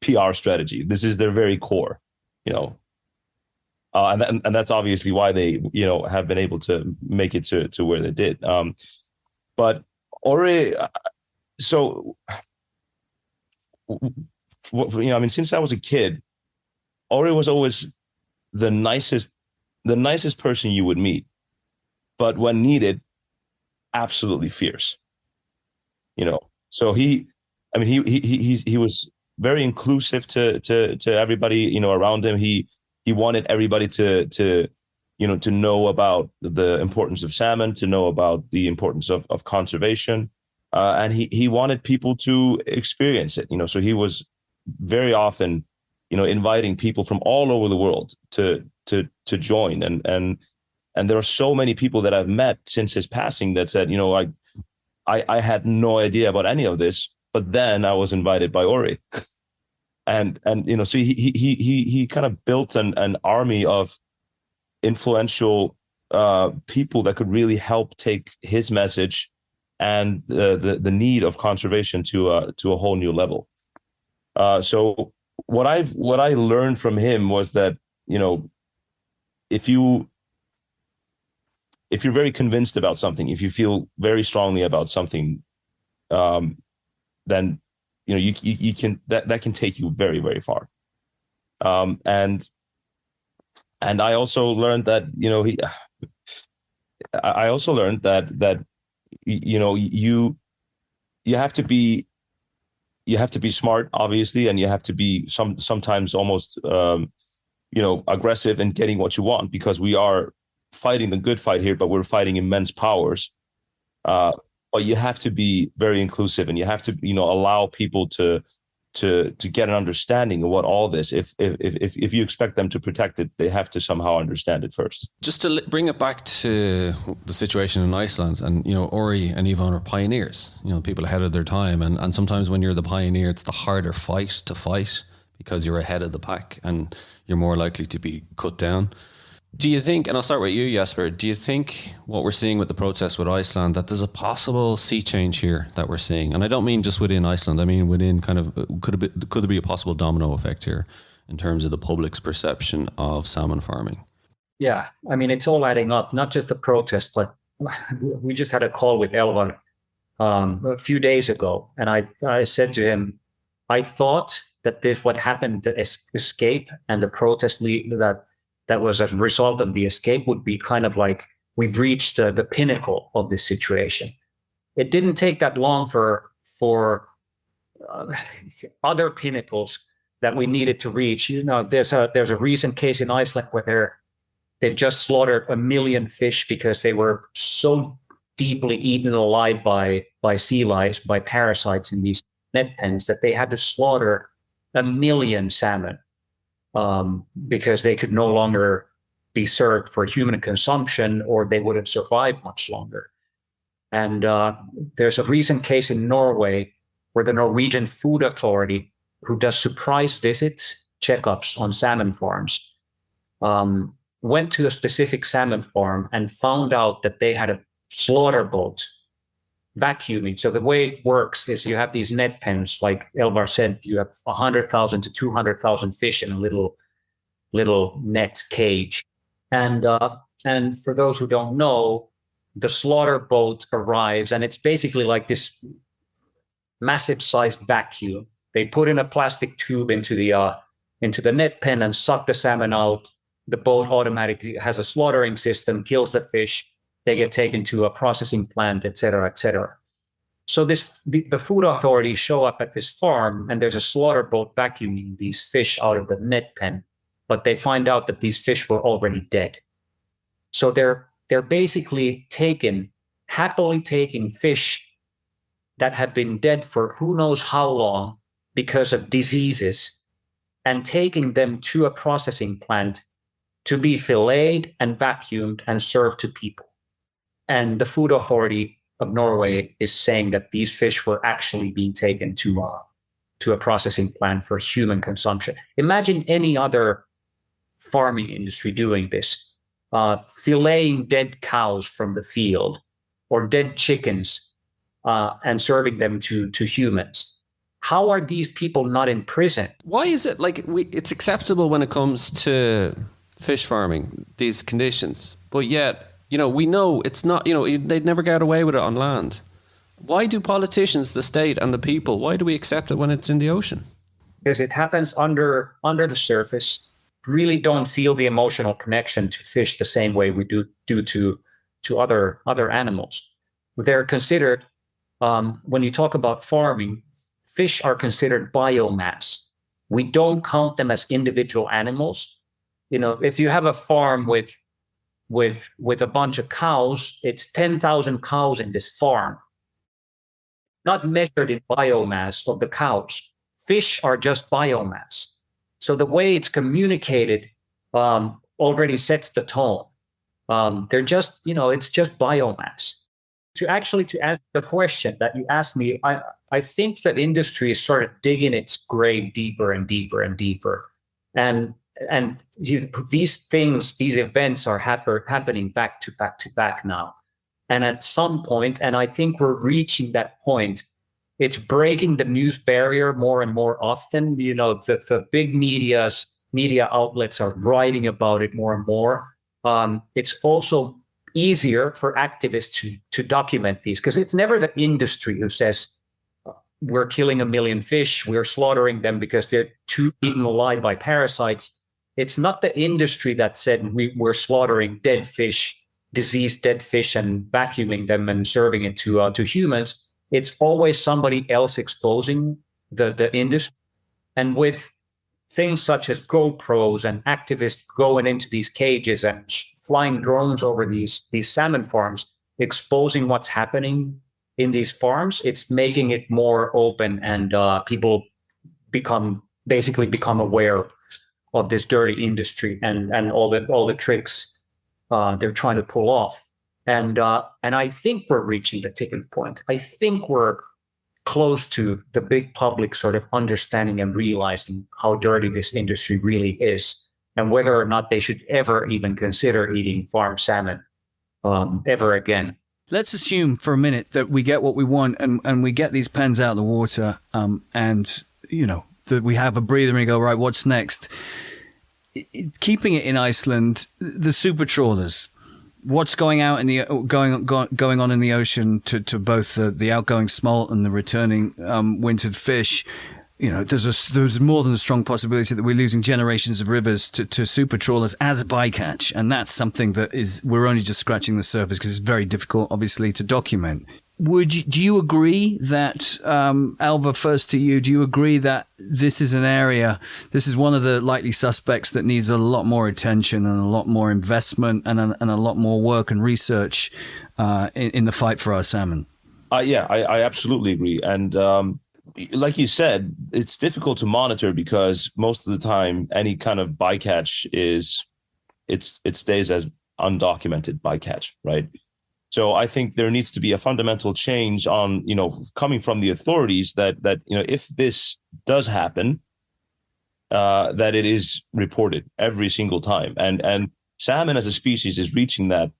PR strategy. This is their very core, And that's obviously why they, have been able to make it to where they did. But Ori, so, since I was a kid, Ori was always the nicest person you would meet, but when needed, absolutely fierce. So he was very inclusive to everybody, around him. He wanted everybody to know about the importance of salmon, to know about the importance of conservation, and he wanted people to experience it. So he was very often, inviting people from all over the world to join, and there are so many people that I've met since his passing that said, I had no idea about any of this, but then I was invited by Ori. And so he kind of built an army of influential people that could really help take his message and the need of conservation to a whole new level. So what I learned from him was that, if you're very convinced about something, if you feel very strongly about something, then you can that can take you very, very far. And I also learned that I also learned that you have to be smart, obviously, and you have to be sometimes almost aggressive in getting what you want, because we are fighting the good fight here, but we're fighting immense powers. But you have to be very inclusive, and you have to, allow people to get an understanding of what all this. If you expect them to protect it, they have to somehow understand it first. Just to bring it back to the situation in Iceland, and Ori and Ivan are pioneers. People ahead of their time, and sometimes when you're the pioneer, it's the harder fight to fight because you're ahead of the pack and you're more likely to be cut down. Do you think, and I'll start with you, Jasper, do you think what we're seeing with the protests with Iceland, that there's a possible sea change here that we're seeing? And I don't mean just within Iceland, I mean within could there be a possible domino effect here in terms of the public's perception of salmon farming? Yeah, it's all adding up, not just the protest, but we just had a call with Elvar a few days ago, and I said to him, I thought that what happened, the escape and the protest that was as a result of the escape would be kind of like we've reached the pinnacle of this situation. It didn't take that long for other pinnacles that we needed to reach. There's a recent case in Iceland where they've just slaughtered 1 million fish because they were so deeply eaten alive by sea lice, by parasites in these net pens, that they had to slaughter 1 million salmon. Because they could no longer be served for human consumption, or they would have survived much longer. And there's a recent case in Norway where the Norwegian Food Authority, who does surprise visits, checkups on salmon farms, went to a specific salmon farm and found out that they had a slaughter boat vacuuming. So the way it works is you have these net pens, like Elvar said, you have 100,000 to 200,000 fish in a little net cage. And for those who don't know, the slaughter boat arrives, and it's basically like this massive sized vacuum. They put in a plastic tube into the net pen and suck the salmon out. The boat automatically has a slaughtering system, kills the fish. They get taken to a processing plant, et cetera, et cetera. So the food authorities show up at this farm, and there's a slaughter boat vacuuming these fish out of the net pen, but they find out that these fish were already dead. So they're basically happily taking fish that have been dead for who knows how long because of diseases, and taking them to a processing plant to be filleted and vacuumed and served to people. And the food authority of Norway is saying that these fish were actually being taken to a processing plant for human consumption. Imagine any other farming industry doing this, filleting dead cows from the field or dead chickens and serving them to humans. How are these people not in prison? Why is it like it's acceptable when it comes to fish farming, these conditions, but yet, we know it's not, they'd never get away with it on land. Why do politicians, the state and the people, why do we accept it when it's in the ocean? Because it happens under the surface. Really don't feel the emotional connection to fish the same way we do to other animals. They're considered, when you talk about farming, fish are considered biomass. We don't count them as individual animals. If you have a farm with a bunch of cows, it's 10,000 cows in this farm, not measured in biomass of the cows. Fish are just biomass. So the way it's communicated already sets the tone. They're just, it's just biomass. To answer the question that you asked me, I think that industry is sort of digging its grave deeper and deeper and deeper. And these events are happening back to back to back now. And at some point, and I think we're reaching that point, it's breaking the news barrier more and more often. The big media outlets are writing about it more and more. It's also easier for activists to document these, because it's never the industry who says, we're killing 1 million fish, we're slaughtering them because they're too eaten alive by parasites. It's not the industry that said we're slaughtering dead fish, diseased dead fish, and vacuuming them and serving it to humans. It's always somebody else exposing the industry. And with things such as GoPros and activists going into these cages and flying drones over these salmon farms, exposing what's happening in these farms, it's making it more open, and people become aware of this dirty industry and all the tricks they're trying to pull off. And I think we're reaching the tipping point. I think we're close to the big public sort of understanding and realizing how dirty this industry really is, and whether or not they should ever even consider eating farm salmon ever again. Let's assume for a minute that we get what we want and we get these pens out of the water, and that we have a breather and we go, right, what's next? Keeping it in Iceland, the super trawlers, what's going out in the going on in the ocean to both the outgoing smolt and the returning wintered fish. There's more than a strong possibility that we're losing generations of rivers to super trawlers as a bycatch, and that's something that we're only just scratching the surface, because it's very difficult, obviously, to document. Do you agree that, Elvar, first to you, do you agree that this is one of the likely suspects that needs a lot more attention and a lot more investment and a lot more work and research in the fight for our salmon? Yeah, I absolutely agree. And like you said, it's difficult to monitor because most of the time any kind of bycatch it stays as undocumented bycatch, right? So I think there needs to be a fundamental change on, coming from the authorities that if this does happen, that it is reported every single time. And salmon as a species is reaching that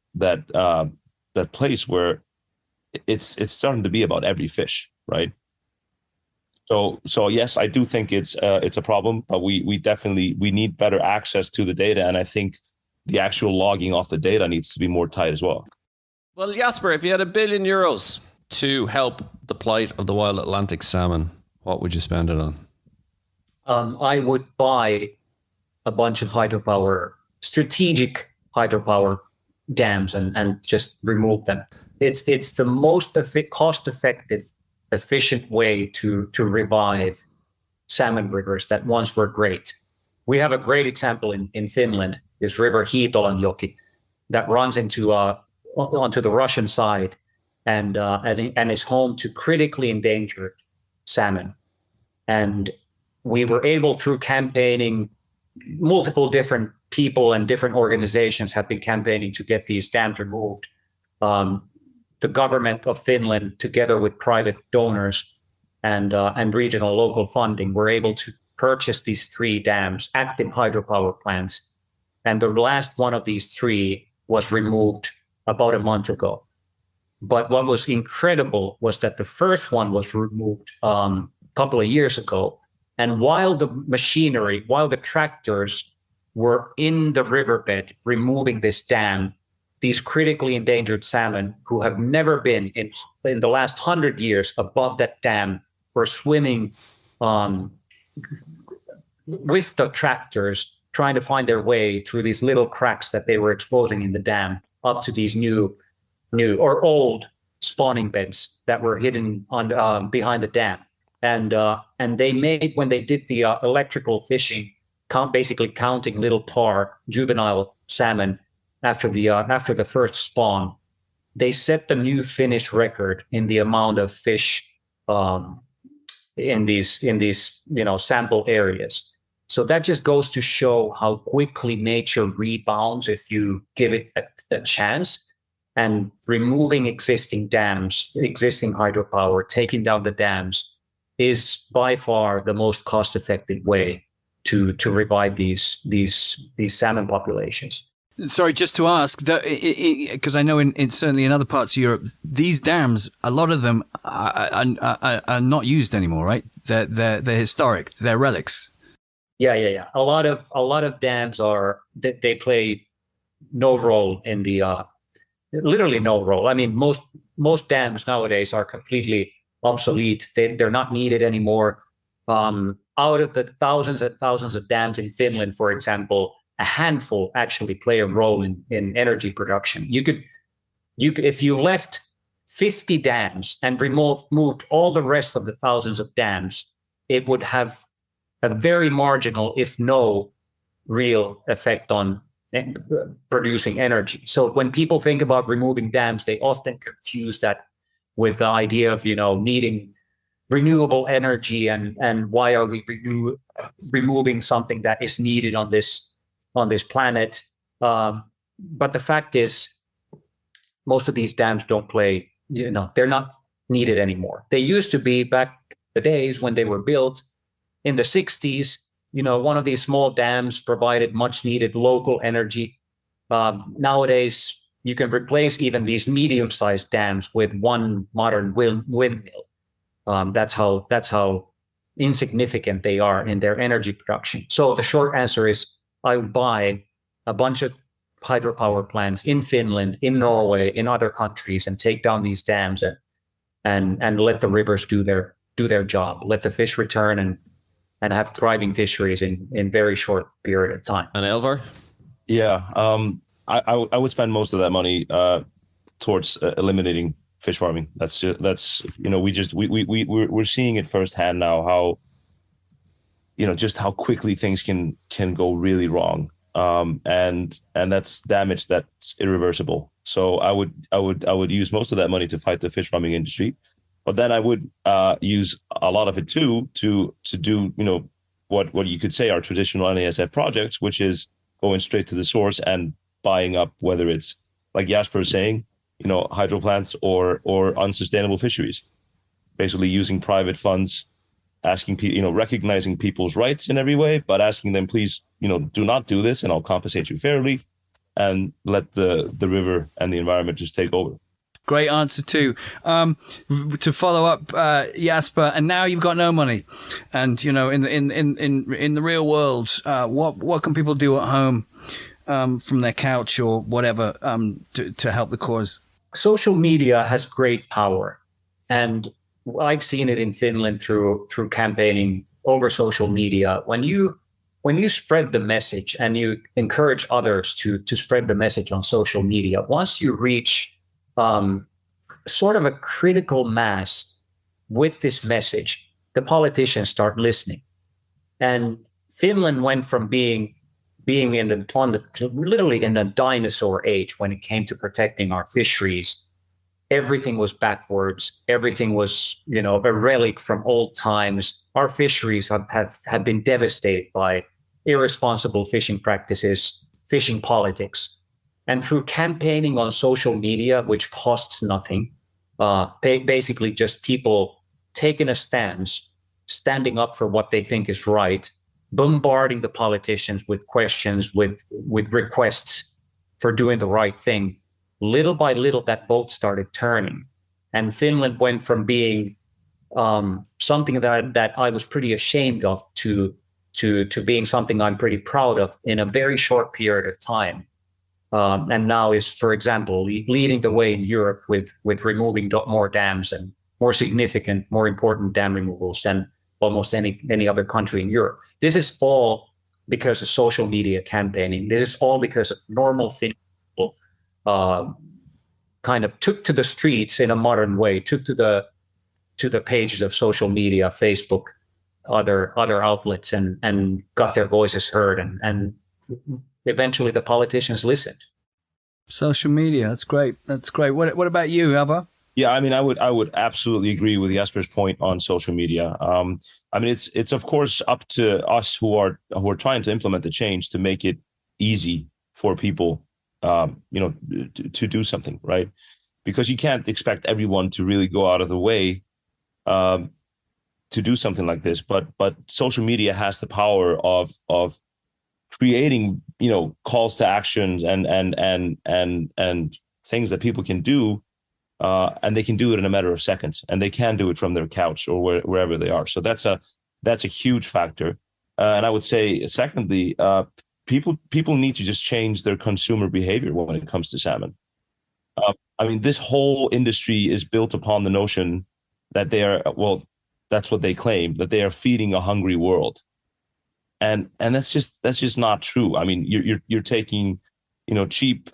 place where it's starting to be about every fish, right? So yes, I do think it's a problem, but we need better access to the data, and I think the actual logging off the data needs to be more tight as well. Well, Jasper, if you had €1 billion to help the plight of the wild Atlantic salmon, what would you spend it on? I would buy a bunch of strategic hydropower dams and just remove them. It's the most cost-effective, efficient way to revive salmon rivers that once were great. We have a great example in Finland, this river Hiitolanjoki, that runs onto the Russian side and is home to critically endangered salmon. And we were able, through campaigning, multiple different people and different organizations have been campaigning to get these dams removed. The government of Finland, together with private donors and regional local funding, were able to purchase these 3 dams, active hydropower plants. And the last one of these 3 was removed about a month ago. But what was incredible was that the first one was removed a couple of years ago. And while the tractors were in the riverbed removing this dam. These critically endangered salmon who have never been in the last 100 years above that dam were swimming with the tractors, trying to find their way through these little cracks that they were exposing in the dam up to these new or old spawning beds that were hidden on behind the dam. And they made, when they did the electrical fishing, basically counting little par juvenile salmon after the first spawn, they set the new Finnish record in the amount of fish in these sample areas. So that just goes to show how quickly nature rebounds if you give it a chance. And removing existing dams, existing hydropower, taking down the dams is by far the most cost-effective way to revive these salmon populations. Sorry, just to ask, because I know in certainly in other parts of Europe, these dams, a lot of them are not used anymore, right? They're historic, they're relics. Yeah. A lot of dams they play no role in the literally no role. I mean, most dams nowadays are completely obsolete. They're not needed anymore. Out of the thousands and thousands of dams in Finland, for example, a handful actually play a role in energy production. You could if you left 50 dams and moved all the rest of the thousands of dams, it would have a very marginal, if no real effect on producing energy. So when people think about removing dams, they often confuse that with the idea of needing renewable energy and why are we removing something that is needed on this planet. But the fact is, most of these dams don't play. They're not needed anymore. They used to be back the days when they were built in the 60s. One of these small dams provided much needed local energy. Nowadays, you can replace even these medium-sized dams with one modern windmill. That's how insignificant they are in their energy production. So the short answer is, I would buy a bunch of hydropower plants in Finland, in Norway, in other countries, and take down these dams and let the rivers do their job. Let the fish return and have thriving fisheries in very short period of time. And Elvar? Yeah, I would spend most of that money towards eliminating fish farming. We're seeing it firsthand now how just how quickly things can go really wrong, and that's damage that's irreversible. So I would use most of that money to fight the fish farming industry. But then I would use a lot of it too to do what you could say are traditional NASF projects, which is going straight to the source and buying up, whether it's like Jasper is saying, hydro plants or unsustainable fisheries. Basically using private funds, asking people, recognizing people's rights in every way, but asking them, please, do not do this, and I'll compensate you fairly, and let the river and the environment just take over. Great answer too. To follow up, Jasper, and now you've got no money, and in the real world, what can people do at home from their couch or whatever to help the cause? Social media has great power, and I've seen it in Finland through campaigning over social media. When you spread the message and you encourage others to spread the message on social media, once you reach sort of a critical mass with this message, the politicians start listening. And Finland went from being literally in a dinosaur age when it came to protecting our fisheries. Everything was backwards. Everything was, a relic from old times. Our fisheries have been devastated by irresponsible fishing practices, fishing politics. And through campaigning on social media, which costs nothing, basically just people taking a stance, standing up for what they think is right, bombarding the politicians with questions, with requests for doing the right thing. Little by little, that boat started turning. And Finland went from being something that I was pretty ashamed of to to being something I'm pretty proud of in a very short period of time. And now is, for example, leading the way in Europe with removing more dams and more significant, more important dam removals than almost any other country in Europe. This is all because of social media campaigning. This is all because of normal things people kind of took to the streets in a modern way, took to the pages of social media, Facebook, other outlets, and got their voices heard, and eventually the politicians listened. Social media, that's great. What about you, Elvar? Yeah, I mean, I would absolutely agree with Jasper's point on social media. I mean, it's of course up to us who are trying to implement the change to make it easy for people, to do something, right? Because you can't expect everyone to really go out of the way to do something like this. But social media has the power of creating, calls to actions and things that people can do. And they can do it in a matter of seconds, and they can do it from their couch or wherever they are. So that's a huge factor. And I would say, secondly, people need to just change their consumer behavior when it comes to salmon. I mean, this whole industry is built upon the notion that they are, well, that's what they claim, that they are feeding a hungry world, and that's just not true. I mean, you're taking, cheap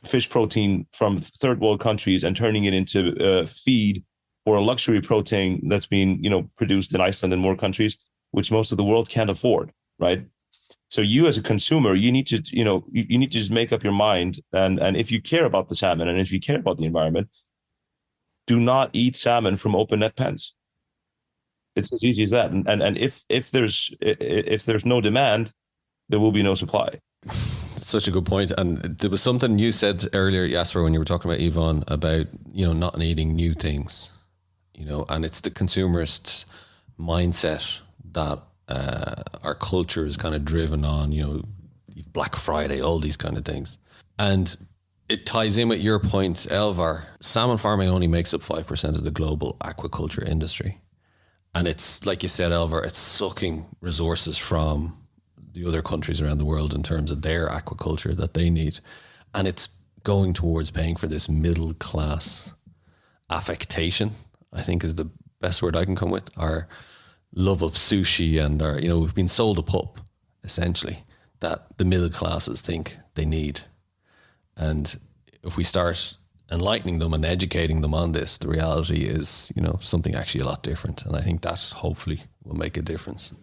fish protein from third world countries and turning it into feed for a luxury protein that's being produced in Iceland and more countries, which most of the world can't afford, right? So you as a consumer, you need to you need to just make up your mind, and if you care about the salmon and if you care about the environment, do not eat salmon from open net pens. It's as easy as that. And if there's no demand, there will be no supply. Such a good point. And there was something you said earlier, Jasper, when you were talking about Yvonne, about, not needing new things, and it's the consumerist mindset that our culture is kind of driven on, Black Friday, all these kind of things. And it ties in with your point, Elvar. Salmon farming only makes up 5% of the global aquaculture industry. And it's, like you said, Elvar, it's sucking resources from the other countries around the world in terms of their aquaculture that they need. And it's going towards paying for this middle class affectation, I think is the best word I can come with. Our love of sushi and our, we've been sold a pup, essentially, that the middle classes think they need. And if we start enlightening them and educating them on this, the reality is, something actually a lot different. And I think that hopefully will make a difference.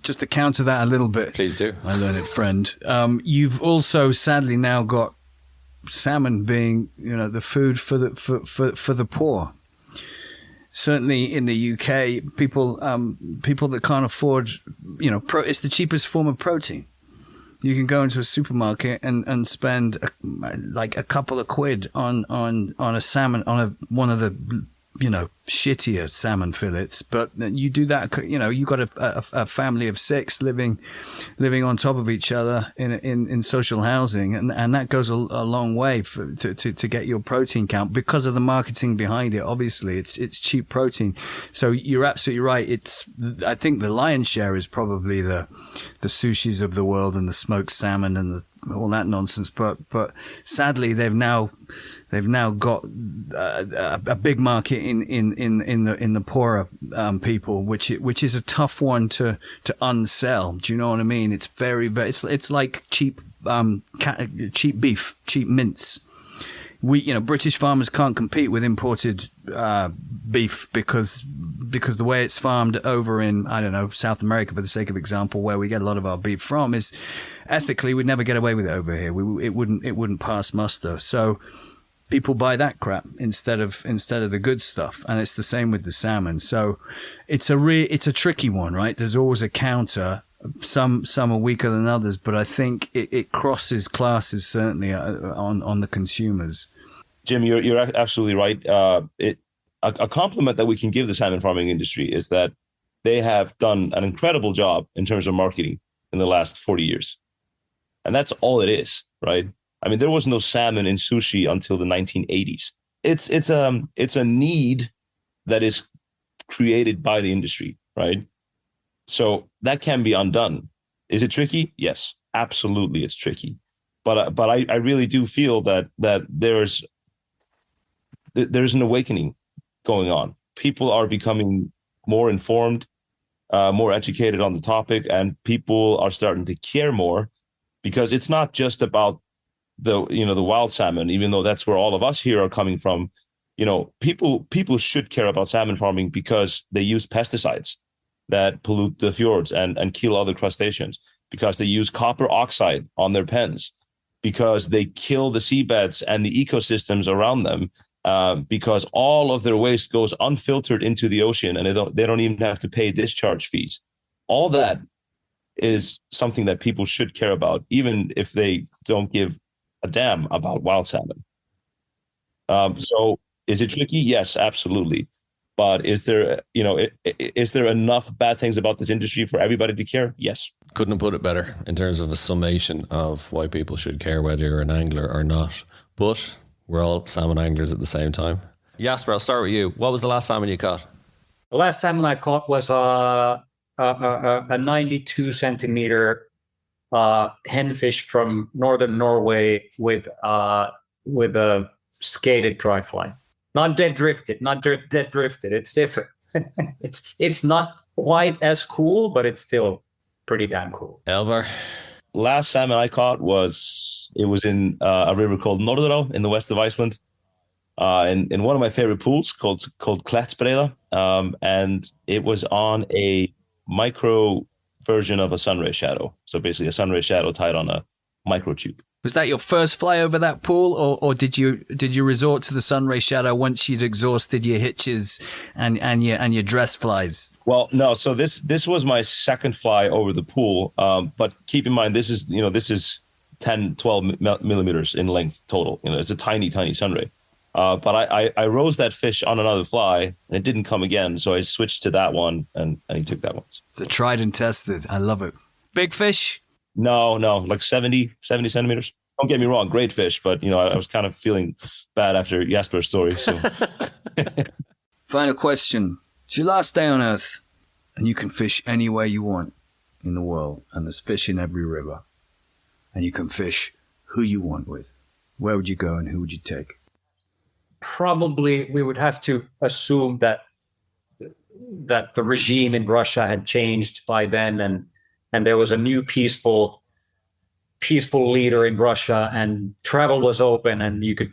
Just to counter that a little bit. Please do. My learned friend. You've also sadly now got salmon being, the food for the poor. Certainly in the UK, people that can't afford, it's the cheapest form of protein. You can go into a supermarket and spend like a couple of quid on a salmon, on one of the shittier salmon fillets, but you do that, you got a family of 6 living on top of each other in social housing, and that goes a long way to get your protein count because of the marketing behind it. Obviously, it's cheap protein. So you're absolutely right. I think the lion's share is probably the sushis of the world and the smoked salmon and all that nonsense. But sadly, they've now got a big market in the poorer people, which is a tough one to unsell. Do you know what I mean? It's it's like cheap beef, cheap mince. British farmers can't compete with imported beef because the way it's farmed over in, I don't know, South America, for the sake of example, where we get a lot of our beef from, is ethically we'd never get away with it over here. It wouldn't pass muster. So people buy that crap instead of the good stuff, and it's the same with the salmon. So it's a tricky one, right? There's always a counter. Some are weaker than others, but I think it crosses classes certainly on the consumers. Jim, you're absolutely right. A compliment that we can give the salmon farming industry is that they have done an incredible job in terms of marketing in the last 40 years, and that's all it is, right? I mean, there was no salmon in sushi until the 1980s. It's a need that is created by the industry, right? So that can be undone. Is it tricky? Yes, absolutely, it's tricky. But I really do feel that there's an awakening going on. People are becoming more informed, more educated on the topic, and people are starting to care more, because it's not just about the wild salmon, even though that's where all of us here are coming from. People should care about salmon farming because they use pesticides that pollute the fjords and kill other crustaceans, because they use copper oxide on their pens, because they kill the seabeds and the ecosystems around them, because all of their waste goes unfiltered into the ocean, and they don't even have to pay discharge fees. All that is something that people should care about, even if they don't give a damn about wild salmon. So is it tricky? Yes, absolutely. But is there enough bad things about this industry for everybody to care? Yes. Couldn't have put it better in terms of a summation of why people should care whether you're an angler or not. But we're all salmon anglers at the same time. Jasper, I'll start with you. What was the last salmon you caught? The last salmon I caught was a 92 centimeter henfish from northern Norway with a skated dry fly. Not dead drifted. It's different. It's not quite as cool, but it's still pretty damn cool. Elvar? Last salmon I caught was in a river called Norðurá in the west of Iceland, in one of my favorite pools called Klettsbreiða, and it was on a micro version of a sunray shadow. So basically a sunray shadow tied on a microchute. Was that your first fly over that pool, or did you resort to the sunray shadow once you'd exhausted your hitches and your dress flies? Well, no. So this was my second fly over the pool. But keep in mind, this is 10, 12 millimeters in length total. It's a tiny, tiny sunray. But I rose that fish on another fly, and it didn't come again. So I switched to that one, and he took that one. The tried and tested. I love it. Big fish? No, like 70 centimeters. Don't get me wrong, great fish, but I was kind of feeling bad after Jasper's story. So, final question: it's your last day on Earth, and you can fish anywhere you want in the world, and there's fish in every river, and you can fish who you want with. Where would you go, and who would you take? Probably, we would have to assume that the regime in Russia had changed by then, and there was a new peaceful leader in Russia, and travel was open, and you could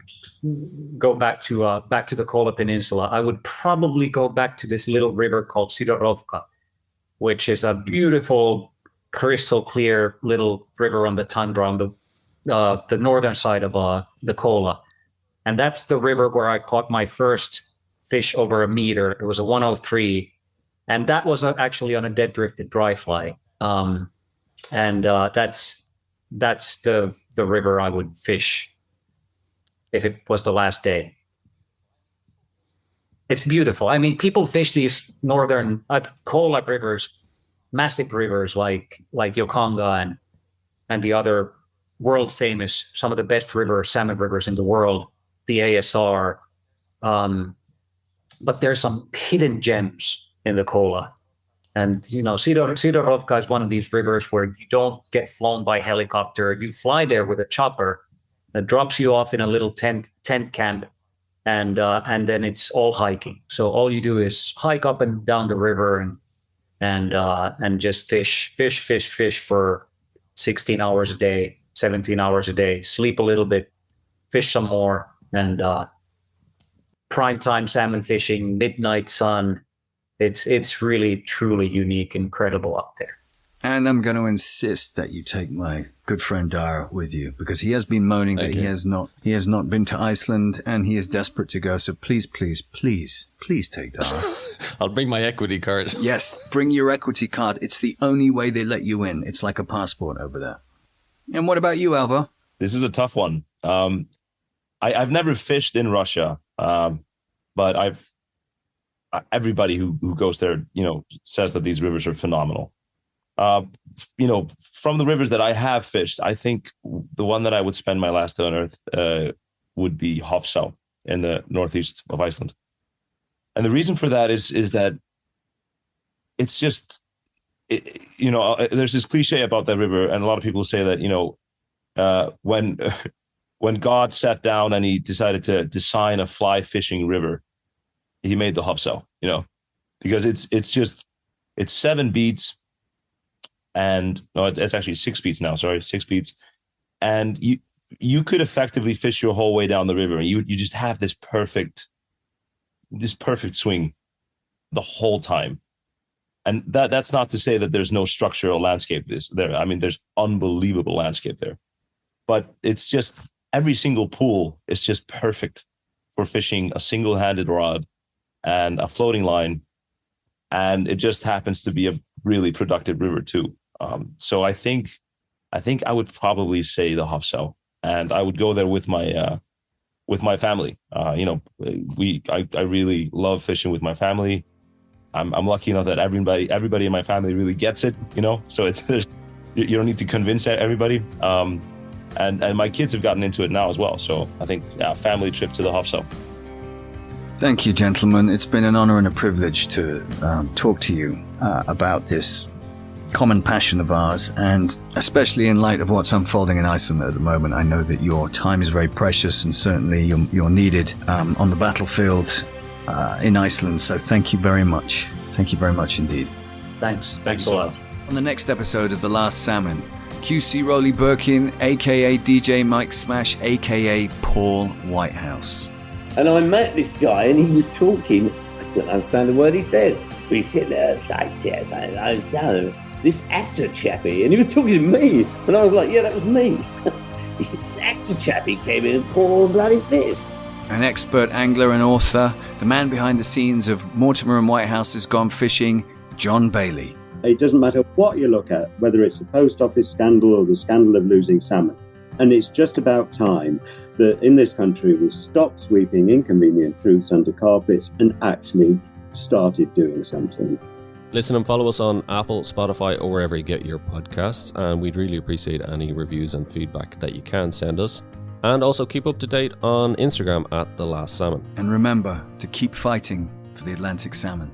go back to the Kola Peninsula. I would probably go back to this little river called Sidorovka, which is a beautiful, crystal clear little river on the tundra on the northern side of the Kola, and that's the river where I caught my first fish over a meter. It was a 103, and that was actually on a dead drifted dry fly. That's the river I would fish if it was the last day. It's beautiful. I mean, people fish these northern Kola rivers, massive rivers like Yokonga and the other world famous, some of the best salmon rivers in the world, the ASR. But there's some hidden gems in the Kola. And, Sidorovka is one of these rivers where you don't get flown by helicopter. You fly there with a chopper that drops you off in a little tent camp, and then it's all hiking. So all you do is hike up and down the river and just fish for 16 hours a day, 17 hours a day, sleep a little bit, fish some more, and primetime salmon fishing, midnight sun. It's really, truly unique, incredible up there. And I'm going to insist that you take my good friend Daire with you, because he has been moaning that he has not been to Iceland, and he is desperate to go. So please take Daire. I'll bring my equity card. Yes, bring your equity card. It's the only way they let you in. It's like a passport over there. And what about you, Elvar? This is a tough one. I've never fished in Russia, but everybody who goes there, says that these rivers are phenomenal. From the rivers that I have fished, I think the one that I would spend my last day on Earth would be Hofsá in the northeast of Iceland. And the reason for that is that it's just there's this cliche about that river, and a lot of people say that, when God sat down and he decided to design a fly fishing river, he made the Hopsau, because it's 7 beats, and no, it's actually 6 beats now. Sorry, 6 beats, and you could effectively fish your whole way down the river, and you just have this perfect swing the whole time. And that's not to say that there's no structural landscape there. I mean, there's unbelievable landscape there, but it's just every single pool is just perfect for fishing a single-handed rod and a floating line, and it just happens to be a really productive river too. So I think I would probably say the Hopsau, and I would go there with my family. I really love fishing with my family. I'm lucky enough that everybody in my family really gets it, so you don't need to convince everybody. And my kids have gotten into it now as well. So I think, family trip to the Hopsau. Thank you, gentlemen. It's been an honor and a privilege to talk to you about this common passion of ours, and especially in light of what's unfolding in Iceland at the moment. I know that your time is very precious, and certainly you're needed on the battlefield in Iceland. So thank you very much. Thank you very much indeed. Thanks a lot. On the next episode of The Last Salmon, QC Rolly Birkin, aka DJ Mike Smash, aka Paul Whitehouse. And I met this guy and he was talking, I couldn't understand a word he said. We sit there, it's like, yeah, man, I was down, this actor chappie, and he was talking to me, and I was like, yeah, that was me. He said, this actor chappie came in and caught all the bloody fish. An expert angler and author, the man behind the scenes of Mortimer and Whitehouse's Gone Fishing, John Bailey. It doesn't matter what you look at, whether it's the post office scandal or the scandal of losing salmon. And it's just about time that in this country we stopped sweeping inconvenient truths under carpets and actually started doing something. Listen and follow us on Apple, Spotify, or wherever you get your podcasts, and we'd really appreciate any reviews and feedback that you can send us. And also keep up to date on Instagram at The Last Salmon. And remember to keep fighting for the Atlantic salmon.